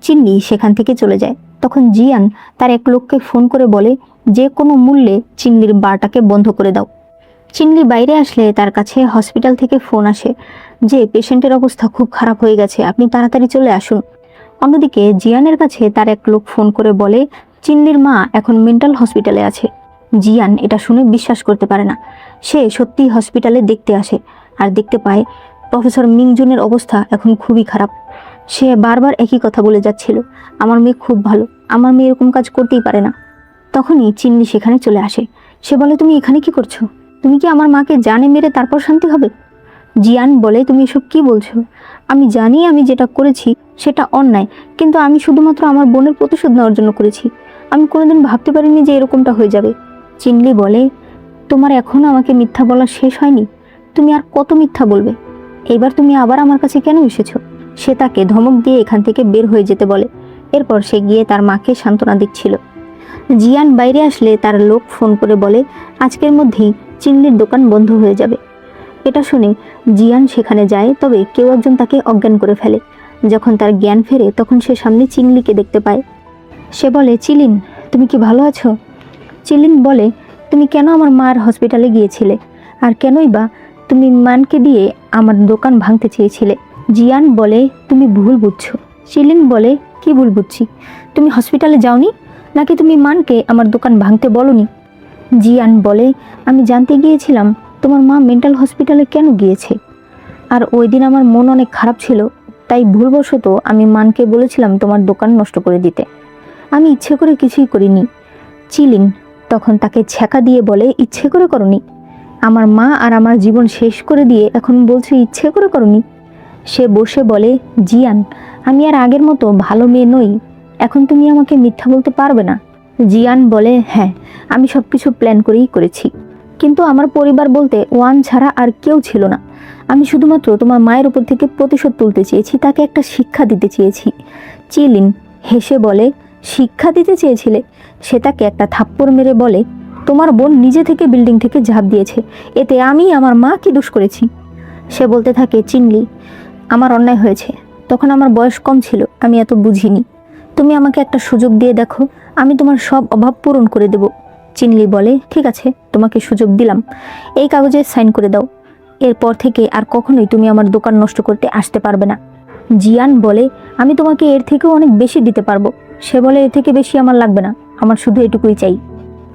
চিনলি সেখান থেকে চলে যায়। তখন জিয়ান তার এক লোককে ফোন করে বলে, যে কোনো মূল্যে চিনলির বারটাকে বন্ধ করে দাও। চিনলি বাইরে আসলে তার কাছে হসপিটাল থেকে ফোন আসে যে পেশেন্টের অবস্থা খুব খারাপ হয়ে গেছে, আপনি তাড়াতাড়ি চলে আসুন। অন্যদিকে জিয়ানের কাছে তার এক লোক ফোন করে বলে, চিনলির মা এখন মেন্টাল হসপিটালে আছে। জিয়ান এটা শুনে বিশ্বাস করতে পারে না। সে সত্যিই হসপিটালে দেখতে আসে আর দেখতে পায় প্রফেসর মিংজুনের অবস্থা এখন খুবই খারাপ। সে বারবার একই কথা বলে যাচ্ছিল, আমার মেয়ে খুব ভালো, আমার মেয়ে এরকম কাজ করতেই পারে না। তখনই চিনলি সেখানে চলে আসে। সে বলে, তুমি এখানে কি করছো? তুমি কি আমার মাকে জানে মেরে তারপর শান্তি হবে? জিয়ান বলে, তুমি এসব কি বলছো? আমি জানি আমি যেটা করেছি সেটা অন্যায়, কিন্তু আমি শুধুমাত্র আমার বোনের প্রতিশোধ নেওয়ার জন্য করেছি। আমি কোনোদিন ভাবতে পারিনি যে এরকমটা হয়ে যাবে। চিনলি বলে, তোমার এখনো আমাকে মিথ্যা বলা শেষ হয়নি? তুমি আর কত মিথ্যা বলবে? এবার তুমি আবার আমার কাছে কেন এসেছো? সে তাকে ধমক দিয়ে এখান থেকে বের হয়ে যেতে বলে। এরপর সে গিয়ে তার মাকে সান্ত্বনা দিচ্ছিল। জিয়ান বাইরে আসলে তার লোক ফোন করে বলে, আজকের মধ্যেই চিনলির দোকান বন্ধ হয়ে যাবে। এটা শুনে জিয়ান সেখানে যায়, তবে কেউ একজন তাকে অজ্ঞান করে ফেলে। যখন তার জ্ঞান ফেরে তখন সে সামনে চিনলিকে দেখতে পায়। সে বলে, চিলিন, তুমি কি ভালো আছো? চিলিন বলে, তুমি কেন আমার মার হসপিটালে গিয়েছিলে? আর কেনই বা তুমি মানকে দিয়ে আমার দোকান ভাঙতে চেয়েছিলে? জিয়ান বলে, তুমি ভুল বুঝছো। চিলিন বলে, কি ভুল বুঝছি? তুমি হসপিটালে যাওনি, নাকি তুমি মানকে আমার দোকান ভাঙতে বলনি? জিয়ান বলে, আমি জানতে গিয়েছিলাম তোমার মা মেন্টাল হসপিটালে কেন গিয়েছে। আর ওই দিন আমার মন অনেক খারাপ ছিল, তাই ভুলবশত আমি মানকে বলেছিলাম তোমার দোকান নষ্ট করে দিতে। আমি ইচ্ছে করে কিছুই করিনি। চিলিন তখন তাকে ছ্যাঁকা দিয়ে বলে, ইচ্ছে করে করনি? আমার মা আর আমার জীবন শেষ করে দিয়ে এখন বলছো ইচ্ছে করে করনি? সে বসে বলে, জিয়ান, আমি আর আগের মতো ভালো মেয়ে নই, এখন তুমি আমাকে মিথ্যা বলতে পারবে না। জিয়ান বলে, হ্যাঁ, আমি সব কিছু প্ল্যান করেই করেছি, কিন্তু আমার পরিবার বলতে ওয়ান ছাড়া আর কেউ ছিল না। আমি শুধুমাত্র তোমার মায়ের উপর থেকে প্রতিশোধ তুলতে চেয়েছি, তাকে একটা শিক্ষা দিতে চেয়েছি। চিলিন হেসে বলে, শিক্ষা দিতে চেয়েছিলে? সে তাকে একটা থাপ্পড় মেরে বলে, তোমার বোন নিজে থেকে বিল্ডিং থেকে ঝাঁপ দিয়েছে, এতে আমি আমার মা কি দোষ করেছি? সে বলতে থাকে, চিনলি, আমার অন্যায় হয়েছে, তখন আমার বয়স কম ছিল, আমি এত বুঝিনি। তুমি আমাকে একটা সুযোগ দিয়ে দেখো, আমি তোমার সব অভাব পূরণ করে দেব। চিনলি বলে, ঠিক আছে, তোমাকে সুযোগ দিলাম, এই কাগজে সাইন করে দাও। এরপর থেকে আর কখনোই তুমি আমার দোকান নষ্ট করতে আসতে পারবে না। জিয়ান বলে, আমি তোমাকে এর থেকেও অনেক বেশি দিতে পারবো। সে বলে, এর থেকে বেশি আমার লাগবে না, আমার শুধু এটুকুই চাই।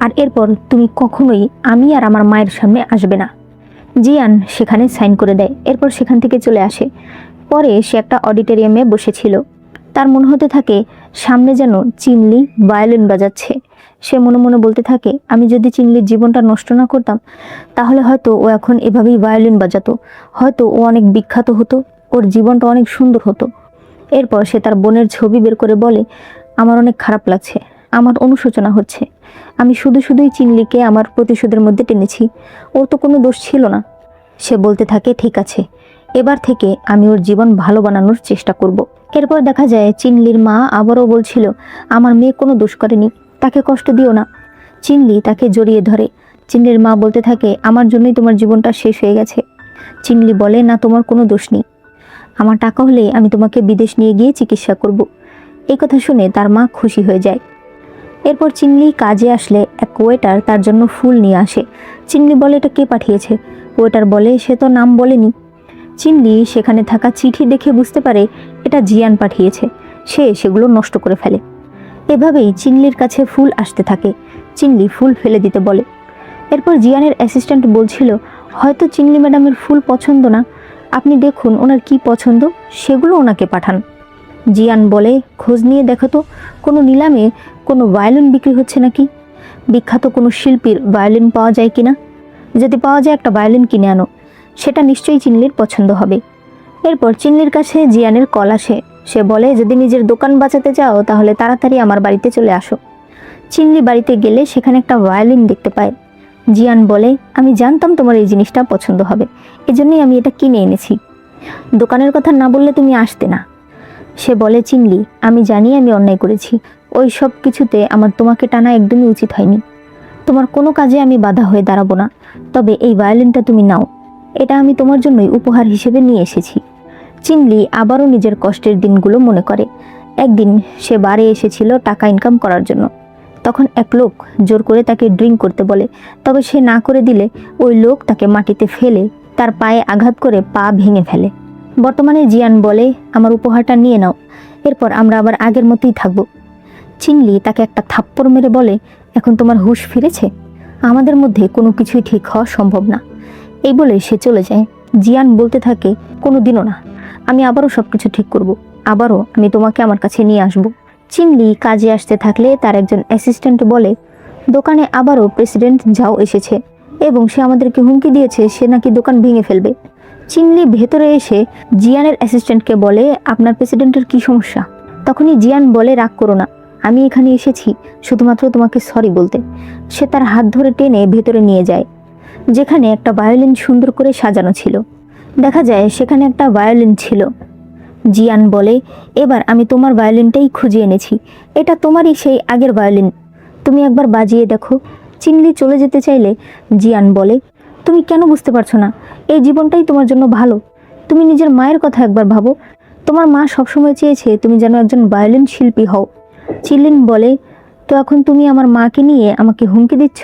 আর এরপর তুমি কখনোই আমি আর আমার মায়ের সামনে আসবে না। জিয়ান সেখানে সাইন করে দেয়। এরপর সেখান থেকে চলে আসে। পরে সে একটা অডিটোরিয়ামে বসেছিল। তার মনে হতে থাকে সামনে যেন চিনলি ভায়োলিন বাজাচ্ছে। সে মনে মনে বলতে থাকে, আমি যদি চিনলির জীবনটা নষ্ট না করতাম, তাহলে হয়তো ও এখন এভাবেই ভায়োলিন বাজাতো, হয়তো ও অনেক বিখ্যাত হতো, ওর জীবনটা অনেক সুন্দর হতো। এরপর সে তার বোনের ছবি বের করে বলে, আমার অনেক খারাপ লাগছে, আমার অনুশোচনা হচ্ছে, আমি শুধুই চিনলিকে আমার প্রতিশোধের মধ্যে টেনেছি, ওর তো কোনো দোষ ছিল না। সে বলতে থাকে, ঠিক আছে, এবার থেকে আমি ওর জীবন ভালো বানানোর চেষ্টা করব। এরপর দেখা যায় চিনলির মা আবারও বলছিল, আমার মেয়ে কোনো দোষ করেনি, তাকে কষ্ট দিও না। চিনলি তাকে জড়িয়ে ধরে। চিনলির মা বলতে থাকে, আমার জন্যই তোমার জীবনটা শেষ হয়ে গেছে। চিনলি বলে, না, তোমার কোনো দোষ নেই, আমার টাকা হলে আমি তোমাকে বিদেশ নিয়ে গিয়ে চিকিৎসা করব। এই কথা শুনে তার মা খুশি হয়ে যায়। এরপর চিনলি কাজে আসলে এক ওয়েটার তার জন্য ফুল নিয়ে আসে। চিনলি বলে, এটা কে পাঠিয়েছে? ওয়েটার বলে সে তো নাম বলেনি। চিনলি সেখানে থাকা চিঠি দেখে বুঝতে পারে এটা জিয়ান পাঠিয়েছে। সে সেগুলো নষ্ট করে ফেলে। এভাবেই চিনলির কাছে ফুল আসতে থাকে। চিনলি ফুল ফেলে দিতে বলে। এরপর জিয়ানের অ্যাসিস্ট্যান্ট বলছিল, হয়তো চিনলি ম্যাডামের ফুল পছন্দ না, আপনি দেখুন ওনার কি পছন্দ, সেগুলো ওনাকে পাঠান। জিয়ান বলে, খোঁজ নিয়ে দেখো তো কোনো নিলামে কোনো ভায়োলিন বিক্রি হচ্ছে নাকি, বিখ্যাত কোনো শিল্পীর ভায়োলিন পাওয়া যায় কিনা। যদি পাওয়া যায় একটা ভায়োলিন কিনে আনো, সেটা নিশ্চয়ই চিনলির পছন্দ হবে। এরপর চিনলির কাছে জিয়ানের কল আসে। সে বলে, যদি নিজের দোকান বাঁচাতে চাও তাহলে তাড়াতাড়ি আমার বাড়িতে চলে আসো। চিনলি বাড়িতে গেলে সেখানে একটা ভায়োলিন দেখতে পায়। জিয়ান বলে, আমি জানতাম তোমার এই জিনিসটা পছন্দ হবে, এজন্যই আমি এটা কিনে এনেছি। দোকানের কথা না বললে তুমি আসতে না। সে বলে, চিনলি আমি জানি আমি অন্যায় করেছি, ওই সব কিছুতে আমার তোমাকে টানা একদমই উচিত হয়নি। তোমার কোনো কাজে আমি বাধা হয়ে দাঁড়াবো না, তবে এই ভায়োলিনটা তুমি নাও, এটা আমি তোমার জন্যই উপহার হিসেবে নিয়ে এসেছি। চিনলি আবারও নিজের কষ্টের দিনগুলো মনে করে। একদিন সে বারে এসেছিল টাকা ইনকাম করার জন্য। তখন এক লোক জোর করে তাকে ড্রিঙ্ক করতে বলে, তবে সে না করে দিলে ওই লোক তাকে মাটিতে ফেলে তার পায়ে আঘাত করে পা ভেঙে ফেলে। বর্তমানে জিয়ান বলে, আমার উপহারটা নিয়ে নাও, এরপর আমরা আবার আগের মতোই থাকবো। চিনলি তাকে একটা থাপ্পড় মেরে বলে, এখন তোমার হুঁশ ফিরেছে, আমাদের মধ্যে কোনো কিছুই ঠিক হওয়া সম্ভব না। এই বলে সে চলে যায়। জিয়ান বলতে থাকে, কোনো দিনও না, আমি আবারও সব কিছু ঠিক করব, আবারও আমি তোমাকে আমার কাছে নিয়ে আসব। চিনলি কাজে আসতে থাকলে তার একজন অ্যাসিস্ট্যান্ট বলে, দোকানে আবারও প্রেসিডেন্ট ঝাও এসেছে এবং সে আমাদেরকে হুমকি দিয়েছে সে নাকি দোকান ভেঙে ফেলবে। চিনলি ভেতরে এসে জিয়ানের অ্যাসিস্ট্যান্টকে বলে, আপনার প্রেসিডেন্টের কি সমস্যা। তখনই জিয়ান বলে, রাগ করো না, আমি এখানে এসেছি শুধুমাত্র তোমাকে সরি বলতে। সে তার হাত ধরে টেনে ভেতরে নিয়ে যায়, যেখানে একটা ভায়োলিন সুন্দর করে সাজানো ছিল। দেখা যায় সেখানে একটা ভায়োলিন ছিল। জিয়ান বলে, এবার আমি তোমার ভায়োলিনটাই খুঁজে এনেছি, এটা তোমারই সেই আগের ভায়োলিন, তুমি একবার বাজিয়ে দেখো। চিনলি চলে যেতে চাইলে জিয়ান বলে, তুমি কেন বুঝতে পারছো না, এই জীবনটাই তোমার জন্য ভালো, তুমি নিজের মায়ের কথা একবার ভাবো, তোমার মা সবসময় চেয়েছে তুমি যেন একজন ভায়োলিন শিল্পী হও। চিনলিন বলে, তো এখন তুমি আমার মাকে নিয়ে আমাকে হুমকি দিচ্ছ।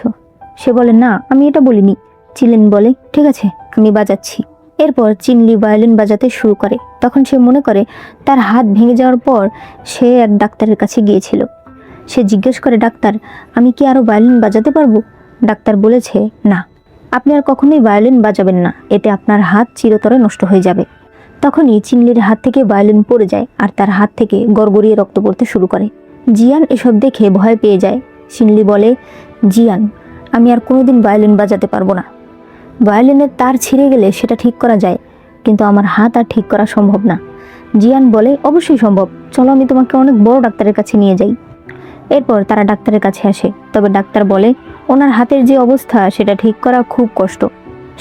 সে বলে, না আমি এটা বলিনি। চিনলিন বলে, ঠিক আছে আমি বাজাচ্ছি। এরপর চিনলি ভায়োলিন বাজাতে শুরু করে। তখন সে মনে করে তার হাত ভেঙে যাওয়ার পর সে এক ডাক্তারের কাছে গিয়েছিল। সে জিজ্ঞেস করে, ডাক্তার আমি কি আরও ভায়োলিন বাজাতে পারবো। ডাক্তার বলেছে, না, আপনি আর কখনোই ভায়োলিন বাজাবেন না, এতে আপনার হাত চিরতরে নষ্ট হয়ে যাবে। তখনই চিনলির হাত থেকে ভায়োলিন পড়ে যায় আর তার হাত থেকে গড়গড়িয়ে রক্ত পড়তে শুরু করে। জিয়ান এসব দেখে ভয় পেয়ে যায়। চিনলি বলে, জিয়ান আমি আর কোনোদিন ভায়োলিন বাজাতে পারবো না। ভায়োলিনের তার ছিঁড়ে গেলে সেটা ঠিক করা যায়, কিন্তু আমার হাত আর ঠিক করা সম্ভব না। জিয়ান বলে, অবশ্যই সম্ভব, চলো আমি তোমাকে অনেক বড় ডাক্তারের কাছে নিয়ে যাই। এরপর তারা ডাক্তারের কাছে আসে, তবে ডাক্তার বলে ওনার হাতের যে অবস্থা সেটা ঠিক করা খুব কষ্ট।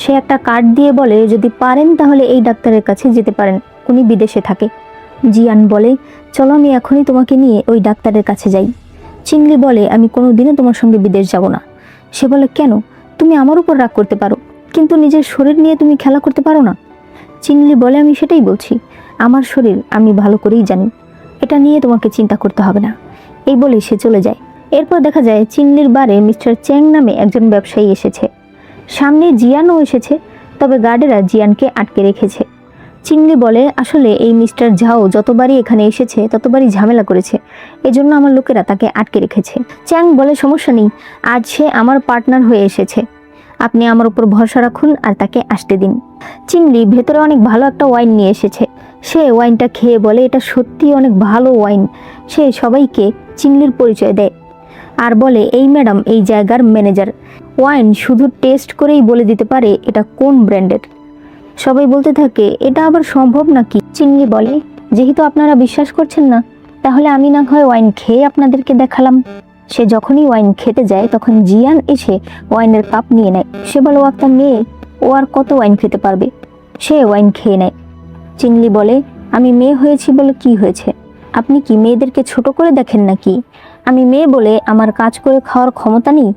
সে একটা কার্ড দিয়ে বলে, যদি পারেন তাহলে এই ডাক্তারের কাছে যেতে পারেন, উনি বিদেশে থাকে। জিয়ান বলে, চলো আমি এখনই তোমাকে নিয়ে ওই ডাক্তারের কাছে যাই। চিংলি বলে, আমি কোনো দিনও তোমার সঙ্গে বিদেশ যাব না। সে বলে, কেন, তুমি আমার উপর রাগ করতে পারো কিন্তু নিজের শরীর নিয়ে তুমি খেলা করতে পারো না। চিনলি বলে, আমি সেটাই বলছি, আমার শরীর আমি ভালো করেই জানি, এটা নিয়ে তোমাকে চিন্তা করতে হবে না। এই বলে সে চলে যায়। এরপর দেখা যায় চিনলির বারে মিস্টার চ্যাং নামে একজন ব্যবসায়ী এসেছে। সামনে জিয়ানও এসেছে, তবে গার্ডেরা জিয়ানকে আটকে রেখেছে। চিনলি বলে, আসলে এই মিস্টার ঝাও যতবারই এখানে এসেছে ততবারই ঝামেলা করেছে, এজন্য আমার লোকেরা তাকে আটকে রেখেছে। চ্যাং বলে, সমস্যা নেই, আজ সে আমার পার্টনার হয়ে এসেছে, আপনি আমার উপর ভরসা রাখুন আর তাকে আসতে দিন। চিনলি ভেতরে অনেক ভালো একটা ওয়াইন নিয়ে এসেছে। সে ওয়াইনটা খেয়ে বলে, এটা সত্যি অনেক ভালো ওয়াইন। সে সবাইকে চিনলির পরিচয় দেয় আর বলে, এই ম্যাডাম এই জায়গার ম্যানেজার, ওয়াইন শুধু টেস্ট করেই বলে দিতে পারে এটা কোন ব্র্যান্ডের। সবাই বলতে থাকে, এটা আবার সম্ভব নাকি। চিনলি বলে, যেহেতু আপনারা বিশ্বাস করছেন না, তাহলে আমি না হয় ওয়াইন খেয়ে আপনাদেরকে দেখালাম। সে যখনই ওয়াইন খেতে যায় তখন জিয়ান এসে ওয়াইনের কাপ নিয়ে নেয়। সে বলে, ও একটা মেয়ে, ও আর কত ওয়াইন খেতে পারবে। সে ওয়াইন খেয়ে নেয়। চিনলি বলে, আমি মেয়ে হয়েছি বলে কি হয়েছে, আপনি কি মেয়েদেরকে ছোট করে দেখেন নাকি? আমি মেয়ে বলে আমার কাজ করে খাওয়ার ক্ষমতা নেই,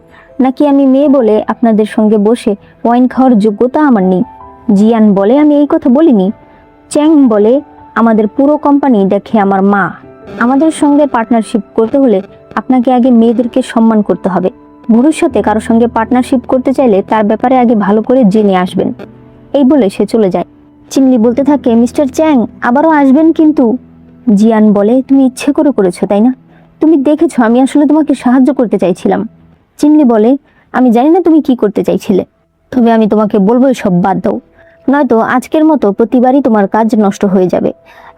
নাকি আমি মেয়ে বলে আপনাদের সঙ্গে বসে ওয়াইন খাওয়ার যোগ্যতা আমার নেই? জিয়ান বলে, আমি এই কথা বলিনি। চ্যাং বলে, আমাদের পুরো কোম্পানি দেখে আমার মা, আমাদের সঙ্গে পার্টনারশিপ করতে হলে আপনাকে আগে মেয়েদেরকে সম্মান করতে হবে। ভবিষ্যতে কারোর সঙ্গে পার্টনারশিপ করতে চাইলে তার ব্যাপারে আগে ভালো করে জেনে আসবেন। এই বলে সে চলে যায়। চিনলি বলতে থাকে, মিস্টার চ্যাং আবারও আসবেন কিন্তু। জিয়ান বলে, তুমি ইচ্ছে করে করেছো তাই না? তুমি দেখেছো আমি আসলে তোমাকে সাহায্য করতে চাইছিলাম। চিনলি বলে, আমি জানি না তুমি কি করতে চাইছিলে, তবে আমি তোমাকে বলবো সব বাদ দাও, নয়তো আজকের মতো প্রতিবারই তোমার কাজ নষ্ট হয়ে যাবে।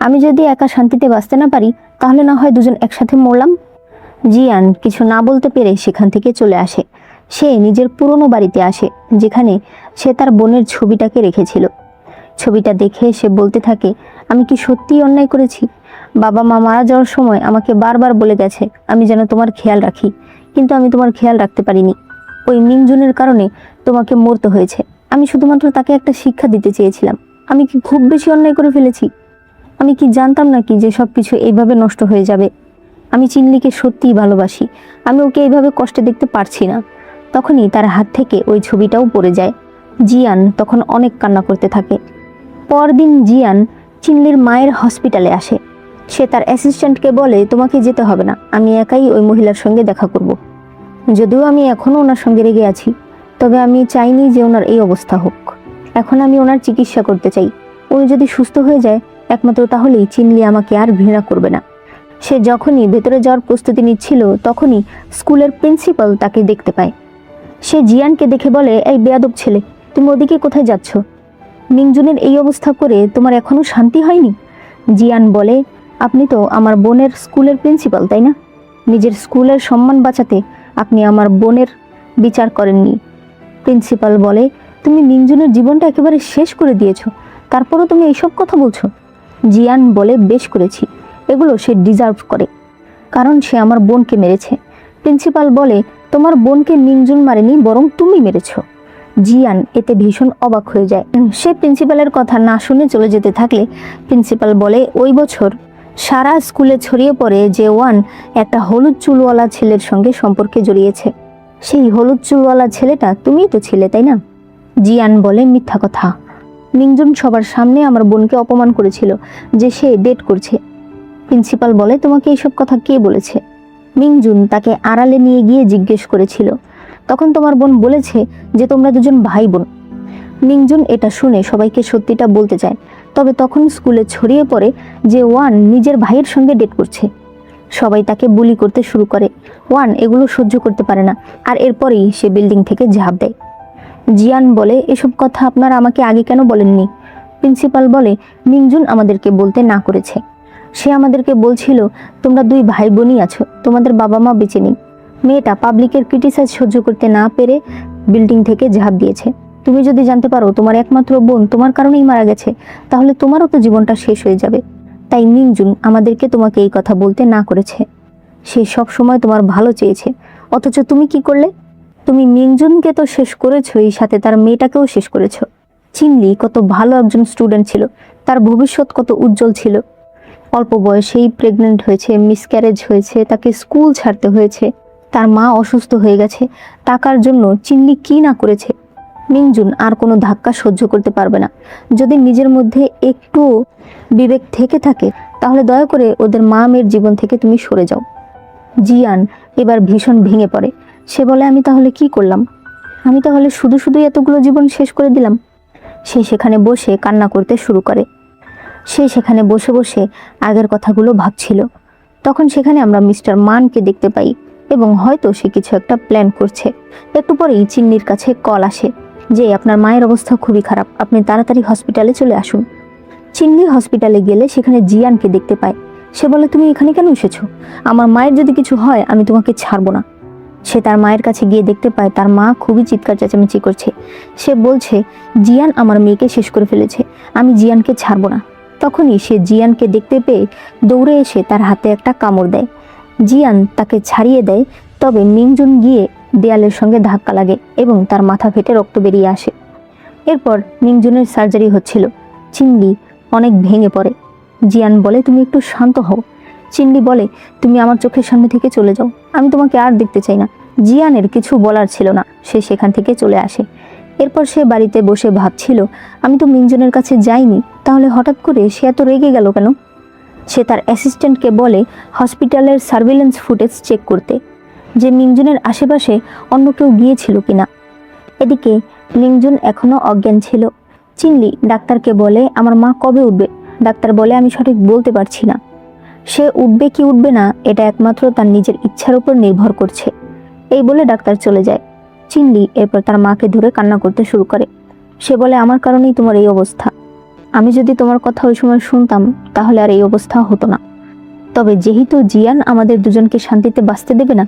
আমি যদি একা শান্তিতে বাঁচতে না পারি তাহলে না হয় দুজন একসাথে মরলাম। জিয়ান কিছু না বলতে পেরে সেখান থেকে চলে আসে। সে নিজের পুরনো বাড়িতে আসে, যেখানে সে তার বোনের ছবিটাকে রেখেছিল। ছবিটা দেখে সে বলতে থাকে, আমি কি সত্যিই অন্যায় করেছি? বাবা মা মারা যাওয়ার সময় আমাকে বারবার বলে গেছে আমি যেন তোমার খেয়াল রাখি, কিন্তু আমি তোমার খেয়াল রাখতে পারিনি। ওই মিংজুনের কারণে তোমাকে মরতে হয়েছে। আমি শুধুমাত্র তাকে একটা শিক্ষা দিতে চেয়েছিলাম। আমি কি খুব বেশি অন্যায় করে ফেলেছি? আমি কি জানতাম নাকি যে সবকিছু এইভাবে নষ্ট হয়ে যাবে? আমি চিনলিকে সত্যিই ভালোবাসি, আমি ওকে এইভাবে কষ্টে দেখতে পারছি না। তখনই তার হাত থেকে ওই ছবিটাও পড়ে যায়। জিয়ান তখন অনেক কান্না করতে থাকে। পরদিন জিয়ান চিনলির মায়ের হসপিটালে আসে। সে তার অ্যাসিস্ট্যান্টকে বলে, তোমাকে যেতে হবে না, আমি একাই ওই মহিলার সঙ্গে দেখা করব। যদিও আমি এখনও ওনার সঙ্গে রেগে আছি, তবে আমি চাইনি যে ওনার এই অবস্থা হোক। এখন আমি ওনার চিকিৎসা করতে চাই। উনি যদি সুস্থ হয়ে যায় একমাত্র তাহলেই চিনলি আমাকে আর ঘৃণা করবে না। সে যখনই ভেতরে যাওয়ার প্রস্তুতি নিচ্ছিল তখনই স্কুলের প্রিন্সিপাল তাকে দেখতে পায়। সে জিয়ানকে দেখে বলে, এই বেয়াদব ছেলে, তুমি ওদিকে কোথায় যাচ্ছ? মিংজুনের এই অবস্থা করে তোমার এখনো শান্তি হয়নি? জিয়ান বলে, আপনি তো আমার বোনের স্কুলের প্রিন্সিপাল তাই না? নিজের স্কুলের সম্মান বাঁচাতে আপনি আমার বোনের বিচার করেননি। প্রিন্সিপাল বলে, তুমি মিংজুনের জীবনটা একেবারে শেষ করে দিয়েছো, তারপরও তুমি এইসব কথা বলছো? জিয়ান বলে, বেশ করেছি, এগুলো সে ডিজার্ভ করে, কারণ সে আমার বোনকে মেরেছে। প্রিন্সিপাল বলে, তোমার বোনকে মিংজুন মারেনি, বরং তুমি মেরেছো। জিয়ান এতে ভীষণ অবাক হয়ে যায়। সে প্রিন্সিপালের কথা না শুনে চলে যেতে থাকলে প্রিন্সিপাল বলে, ওই বছর সারা স্কুলে ছড়িয়ে পড়ে যে ওয়ান একটা হলুদ চুলওয়ালা ছেলের সঙ্গে সম্পর্কে জড়িয়েছে। সেই হলুদ চুলওয়ালা ছেলেটা তুমিই তো ছিলে তাই না? জিয়ান বলে, মিথ্যা কথা। মিংজুন সবার সামনে আমার বোনকে অপমান করেছিল যে সে ডেট করছে। প্রিন্সিপাল বলে, তোমাকে এইসব কথা কে বলেছে? মিংজুন তাকে আড়ালে নিয়ে গিয়ে জিজ্ঞেস করেছিল। তখন তোমার বোন বলেছে যে তোমরা দুজন ভাই বোন। মিংজুন এটা শুনে সবাইকে সত্যিটা বলতে চায়, তবে তখন স্কুলে ছড়িয়ে পড়ে যে ওয়ান নিজের ভাইয়ের সঙ্গে ডেট করছে। সবাই তাকে বুলি করতে শুরু করে। ওয়ান এগুলো সহ্য করতে পারে না, আর এরপরেই সে বিল্ডিং থেকে ঝাঁপ দেয়। জিয়ান বলে, এসব কথা আপনারা আমাকে আগে কেন বলেননি? প্রিন্সিপাল বলে, মিংজুন আমাদেরকে বলতে না করেছে। সে আমাদেরকে বলছিল তোমরা দুই ভাই বোনই আছো, তোমাদের বাবা মা বেঁচে নেই। মেয়েটা পাবলিকের ক্রিটিসাইজ সহ্য করতে না পেরে বিল্ডিং থেকে ঝাঁপ দিয়েছে। তুমি যদি জানতে পারো তোমার একমাত্র বোন তোমার কারণেই মারা গেছে, তাহলে তোমারও তো জীবনটা শেষ হয়ে যাবে। তাই মিংজুন আমাদেরকে তোমাকে এই কথা বলতে না করেছে। সে সব সময় তোমার ভালো চেয়েছে, অথচ তুমি কি করলে? তুমি মিংজুনকে তো শেষ করেছোই, সাথে তার মেয়েটাকেও শেষ করেছো। চিনলি কত ভালো একজন স্টুডেন্ট ছিল, তার ভবিষ্যৎ কত উজ্জ্বল ছিল। অল্প বয়সেই প্রেগনেন্ট হয়েছে, মিসক্যারেজ হয়েছে, তাকে স্কুল ছাড়তে হয়েছে, তার মা অসুস্থ হয়ে গেছে। টাকার জন্য চিনলি কি না করেছে। মিংজুন আর কোনো ধাক্কা সহ্য করতে পারবে না। যদি নিজের মধ্যে একটু বিবেক থেকে থাকে তাহলে দয়া করে ওদের মা মেয়ের জীবন থেকে তুমি সরে যাও। জিয়ান এবার ভীষণ ভেঙে পড়ে। সে বলে, আমি তাহলে কি করলাম? আমি তাহলে শুধু শুধুই এতগুলো জীবন শেষ করে দিলাম। সে সেখানে বসে কান্না করতে শুরু করে। সে সেখানে বসে বসে আগের কথাগুলো ভাবছিল। তখন সেখানে আমরা মিস্টার মানকে দেখতে পাই এবং হয়তো সে কিছু একটা প্ল্যান করছে। একটু পরেই চিন্নির কাছে কল আসে যে আপনার মায়ের অবস্থা খুবই খারাপ, আপনি তাড়াতাড়ি হসপিটালে চলে আসুন। চিন্নি হসপিটালে গেলে সেখানে জিয়ানকে দেখতে পায়। সে বলে, তুমি এখানে কেন এসেছো? আমার মায়ের যদি কিছু হয় আমি তোমাকে ছাড়বো না। সে তার মায়ের কাছে গিয়ে দেখতে পায় তার মা খুবই চিৎকার চেঁচামেচি করছে। সে বলছে, জিয়ান আমার মেয়েকে শেষ করে ফেলেছে, আমি জিয়ানকে ছাড়বো না। তখনই সে জিয়ানকে দেখতে পেয়ে দৌড়ে এসে তার হাতে একটা কামড় দেয়। জিয়ান তাকে ছাড়িয়ে দেয়, তবে মিংজুন গিয়ে দেয়ালের সঙ্গে ধাক্কা লাগে এবং তার মাথা ফেটে রক্ত বেরিয়ে আসে। এরপর মিংজুনের সার্জারি হচ্ছিল। চিনলি অনেক ভেঙে পড়ে। জিয়ান বলে, তুমি একটু শান্ত হও। চিনলি বলে, তুমি আমার চোখের সামনে থেকে চলে যাও, আমি তোমাকে আর দেখতে চাই না। জিয়ানের কিছু বলার ছিল না, সে সেখান থেকে চলে আসে। এরপর সে বাড়িতে বসে ভাবছিল, আমি তো মিংজুনের কাছে যাইনি, তাহলে হঠাৎ করে সে এত রেগে গেল কেন? সে তার অ্যাসিস্ট্যান্টকে বলে হসপিটালের সার্ভিলেন্স ফুটেজ চেক করতে। যে মিংজুনের আশেপাশে অন্য কেউ গিয়েছিল কিনা। এদিকে মিংজুন এখনো অজ্ঞান ছিল। চিনলি ডাক্তারকে বলে, আমার মা কবে উঠবে? ডাক্তার বলে, আমি সঠিক বলতে পারছি না। সে উঠবে কি উঠবে না এটা একমাত্র তার নিজের ইচ্ছার উপর নির্ভর করছে। এই বলে ডাক্তার চলে যায়। চিনলি এরপর তার মাকে ধরে কান্না করতে শুরু করে। সে বলে, আমার কারণেই তোমার এই অবস্থা। আমি যদি তোমার কথা ওই সময় শুনতাম তাহলে আর এই অবস্থা হতো না। তবে যেহেতু জিয়ান আমাদের দুজনকে শান্তিতে বাঁচতে দেবে না,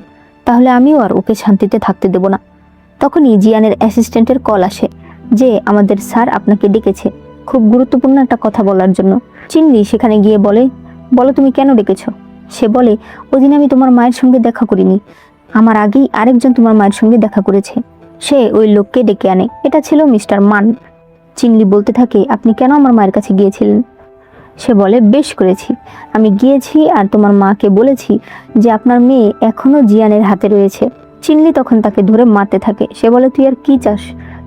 তাহলে আমিও আর ওকে শান্তিতে থাকতে দেব না। তখনই জিয়ানের অ্যাসিস্ট্যান্টের কল আসে যে আমাদের স্যার আপনাকে ডেকেছে খুব গুরুত্বপূর্ণ একটা কথা বলার জন্য। চিনলি সেখানে গিয়ে বলে, বলো তুমি কেন ডেকেছ? সে বলে, ওই দিন আমি তোমার মায়ের সঙ্গে দেখা করিনি, আমার আগেই আরেকজন তোমার মায়ের সঙ্গে দেখা করেছে। সে ওই লোককে ডেকে আনে। এটা ছিল মিস্টার মান। চিনলি বলতে থাকে, আপনি কেন আমার মায়ের কাছে গিয়েছিলেন? সে বলে, বেশ করেছি, আমি গিয়েছি আর তোমার মাকে বলেছি যে আপনার মেয়ে এখনো জিয়ানের হাতে রয়েছে। চিনলি তখন তাকে ধরে মারতে থাকে। সে বলে, তুই আর কি চাস?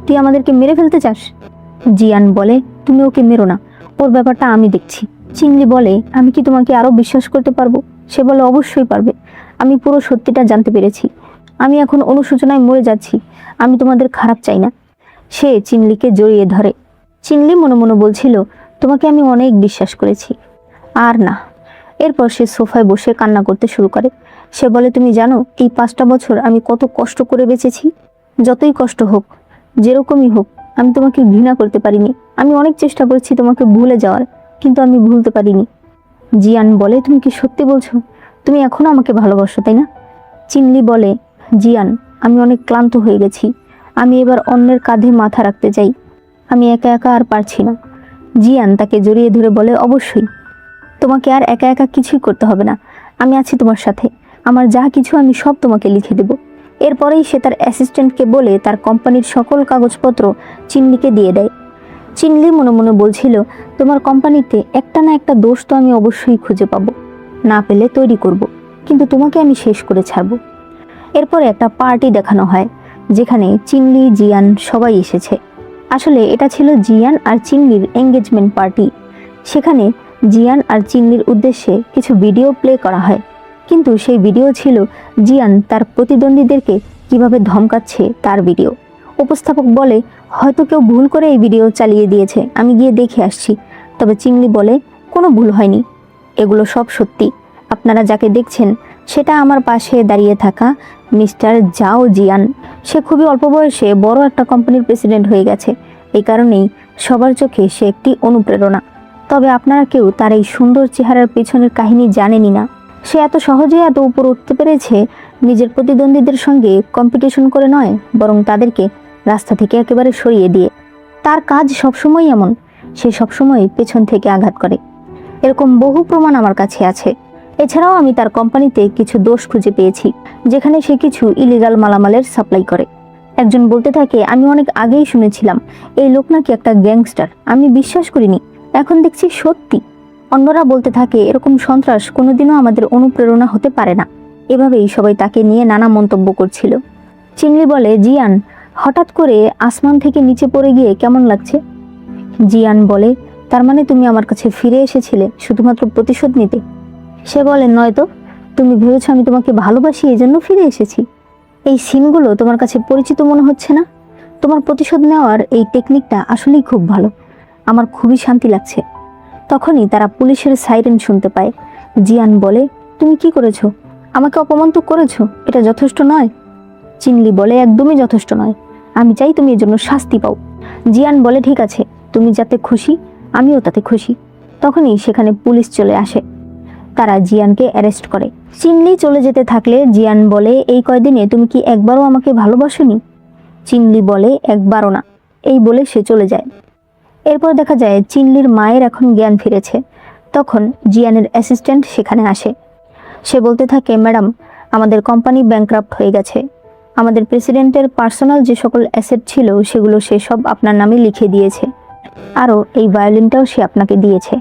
তুই আমাদেরকে মেরে ফেলতে চাস? জিয়ান বলে, তুমি ওকে মেরো না, ওর ব্যাপারটা আমি দেখছি। চিনলি বলে, আমি কি তোমাকে আরো বিশ্বাস করতে পারবো? সে বলে, অবশ্যই পারবে, আমি পুরো সত্যিটা জানতে পেরেছি, আমি এখন অনুশোচনায় মরে যাচ্ছি, আমি তোমাদের খারাপ চাই না। সে চিনলিকে জড়িয়ে ধরে। চিনলি মনে মনে বলছিল, তোমাকে আমি অনেক বিশ্বাস করেছি, আর না। এরপর সে সোফায় বসে কান্না করতে শুরু করে। সে বলে, তুমি জানো এই 5টা বছর আমি কত কষ্ট করে বেঁচেছি? যতই কষ্ট হোক, যেরকমই হোক, আমি তোমাকে ঘৃণা করতে পারিনি। আমি অনেক চেষ্টা করেছি তোমাকে ভুলে যাওয়ার, কিন্তু আমি ভুলতে পারিনি। জিয়ান বলে, তুমি কি সত্যি বলছো? তুমি এখনো আমাকে ভালোবাসো, তাই না? চিনলি বলে, জিয়ান, আমি অনেক ক্লান্ত হয়ে গেছি, আমি এবার অন্যের কাঁধে মাথা রাখতে চাই, আমি একা একা আর পারছি না। জিয়ান তাকে জড়িয়ে ধরে বলে, অবশ্যই, তোমাকে আর একা একা কিছুই করতে হবে না, আমি আছি তোমার সাথে, আমার যা কিছু আমি সব তোমাকে লিখে দেব। এরপরেই সে তার অ্যাসিস্ট্যান্টকে বলে তার কোম্পানির সকল কাগজপত্র চিনলিকে দিয়ে দেয়। চিনলি মনে মনে বলছিল, তোমার কোম্পানিতে একটা না একটা দোষ তো আমি অবশ্যই খুঁজে পাবো, না পেলে তৈরি করব, কিন্তু তোমাকে আমি শেষ করে ছাড়বো। এরপরে একটা পার্টি দেখানো হয় যেখানে চিনলি, জিয়ান সবাই এসেছে। আসলে এটা ছিল জিয়ান আর চিনলির এঙ্গেজমেন্ট পার্টি। সেখানে জিয়ান আর চিনলির উদ্দেশ্যে কিছু ভিডিও প্লে করা হয়, কিন্তু সেই ভিডিও ছিল জিয়ান তার প্রতিদ্বন্দ্বীদেরকে কিভাবে ধমকাচ্ছে তার ভিডিও। উপস্থাপক বলে, হয়তো কেউ ভুল করে এই ভিডিও চালিয়ে দিয়েছে, আমি গিয়ে দেখে আসছি। তবে চিনলি বলে, কোনো ভুল হয়নি, এগুলো সব সত্যি। আপনারা যাকে দেখছেন সেটা আমার পাশে দাঁড়িয়ে থাকা মিস্টার জাও জিয়ান। সে খুবই অল্প বয়সে বড় একটা কোম্পানির প্রেসিডেন্ট হয়ে গেছে, এই কারণেই সবার চোখে সে একটি অনুপ্রেরণা। তবে আপনারা কেউ তার এই সুন্দর চেহারার পেছনের কাহিনী জানেনই না। সে এত সহজে এত উপর উঠতে পেরেছে নিজের প্রতিদ্বন্দ্বীদের সঙ্গে কম্পিটিশন করে নয়, বরং তাদেরকে রাস্তা থেকে একেবারে সরিয়ে দিয়ে। তার কাজ সবসময় এমন, সে সবসময় পেছন থেকে আঘাত করে। এরকম বহু প্রমাণ আমার কাছে আছে। এছাড়াও আমি তার কোম্পানিতে কিছু দোষ খুঁজে পেয়েছি, যেখানে সে কিছু ইলিগাল মালামালের সাপ্লাই করে। একজন বলতে থাকে, আমি অনেক আগেই শুনেছিলাম এই লোক নাকি একটা গ্যাংস্টার, আমি বিশ্বাস করিনি, এখন দেখছি সত্যি। অন্যরা বলতে থাকে, এরকম সন্ত্রাস কোনোদিনও আমাদের অনুপ্রেরণা হতে পারে না। এভাবেই সবাই তাকে নিয়ে নানা মন্তব্য করছিল। চিনলি বলে, জিয়ান, হঠাৎ করে আসমান থেকে নিচে পড়ে গিয়ে কেমন লাগছে? জিয়ান বলে, তার মানে তুমি আমার কাছে ফিরে এসেছিলে শুধুমাত্র প্রতিশোধ নিতে? সে বলে, নয়তো, তুমি ভেবেছো আমি তোমাকে ভালোবাসি এই জন্য ফিরে এসেছি? এই সিনগুলো তোমার কাছে পরিচিত মনে হচ্ছে না? তোমার প্রতিশোধ নেওয়ার এই টেকনিকটা আসলেই খুব ভালো, আমার খুবই শান্তি লাগছে। তখনই তারা পুলিশের সাইরেন শুনতে পায়। জিয়ান বলে, তুমি কি করেছো? আমাকে অপমান তো করেছো, এটা যথেষ্ট নয়। চিনলি বলে, একদমই যথেষ্ট নয়, আমি চাই তুমি এর জন্য শাস্তি পাও। জিয়ান বলে, ঠিক আছে, তুমি যাতে খুশি আমিও তাতে খুশি। তখনই সেখানে পুলিশ চলে আসে, তারা জিয়ানকে অ্যারেস্ট করে। চিনলি চলে যেতে থাকলে জিয়ান বলে, এই কয়দিনে তুমি কি একবারও আমাকে ভালোবাসোনি? চিনলি বলে, একবারও না। এই বলে সে চলে যায়। এরপর দেখা যায় চিনলির মায়ের এখন জ্ঞান ফিরেছে। তখন জিয়ানের অ্যাসিস্ট্যান্ট সেখানে আসে। সে বলতে থাকে, ম্যাডাম, আমাদের কোম্পানি ব্যাংক্রাফট হয়ে গেছে, আমাদের প্রেসিডেন্টের পার্সোনাল যে সকল অ্যাসেট ছিল সেগুলো সে সব আপনার নামে লিখে দিয়েছে, আরও এই ভায়োলিনটাও সে আপনাকে দিয়েছে।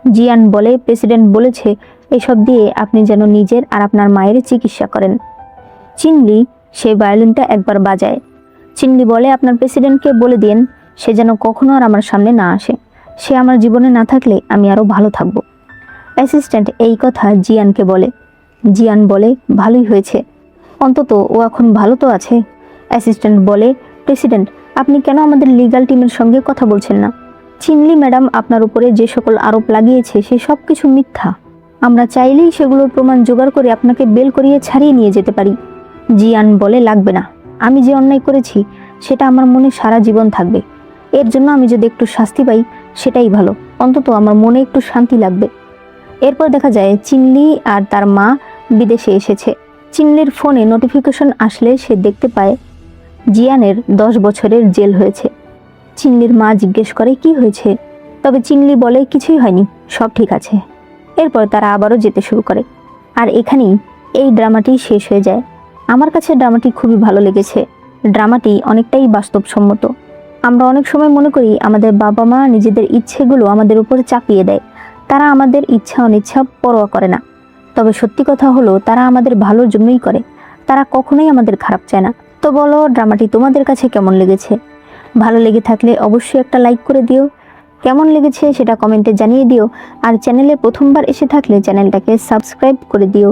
জিয়ান বলে, প্রেসিডেন্ট বলেছে এসব দিয়ে আপনি যেন নিজের আর আপনার মায়ের চিকিৎসা করেন। চিনলি সেই ভায়োলিনটা একবার বাজায়। চিনলি বলে, আপনার প্রেসিডেন্টকে বলে দিন সে যেন কখনো আর আমার সামনে না আসে, সে আমার জীবনে না থাকলে আমি আরও ভালো থাকব। অ্যাসিস্ট্যান্ট এই কথা জিয়ানকে বলে। জিয়ান বলে, ভালোই হয়েছে, অন্তত ও এখন ভালো তো আছে। অ্যাসিস্ট্যান্ট বলে, প্রেসিডেন্ট, আপনি কেন আমাদের লিগ্যাল টিমের সঙ্গে কথা বলছেন না? চিনলি ম্যাডাম আপনার উপরে যে সকল আরোপ লাগিয়েছে সে সব কিছু মিথ্যা। আমরা চাইলেই সেগুলোর প্রমাণ জোগাড় করে আপনাকে বেল করিয়ে ছাড়িয়ে নিয়ে যেতে পারি। জিয়ান বলে, লাগবে না, আমি যে অন্যায় করেছি সেটা আমার মনে সারা জীবন থাকবে। এর জন্য আমি যদি একটু শাস্তি পাই সেটাই ভালো, অন্তত আমার মনে একটু শান্তি লাগবে। এরপর দেখা যায় চিনলি আর তার মা বিদেশে এসেছে। চিনলির ফোনে নোটিফিকেশন আসলে সে দেখতে পায় জিয়ানের 10 বছরের জেল হয়েছে। চিনলির মা জিজ্ঞেস করে কি হয়েছে, তবে চিনলি বলে কিছুই হয়নি, সব ঠিক আছে। এরপর তারা আবারও যেতে শুরু করে। আর এখানেই এই ড্রামাটি শেষ হয়ে যায়। আমার কাছে ড্রামাটি খুবই ভালো লেগেছে। ড্রামাটি অনেকটাই বাস্তবসম্মত। আমরা অনেক সময় মনে করি আমাদের বাবা মা নিজেদের ইচ্ছেগুলো আমাদের উপরে চাপিয়ে দেয়, তারা আমাদের ইচ্ছা অনিচ্ছা পরোয়া করে না। তবে সত্যি কথা হলো তারা আমাদের ভালোর জন্যই করে, তারা কখনোই আমাদের খারাপ চায় না। তো বলো, ড্রামাটি তোমাদের কাছে কেমন লেগেছে? ভালো লেগে থাকলে অবশ্যই একটা লাইক করে দিও। কেমন লেগেছে সেটা কমেন্টে জানিয়ে দিও। আর চ্যানেলে প্রথমবার এসে থাকলে চ্যানেলটাকে সাবস্ক্রাইব করে দিও।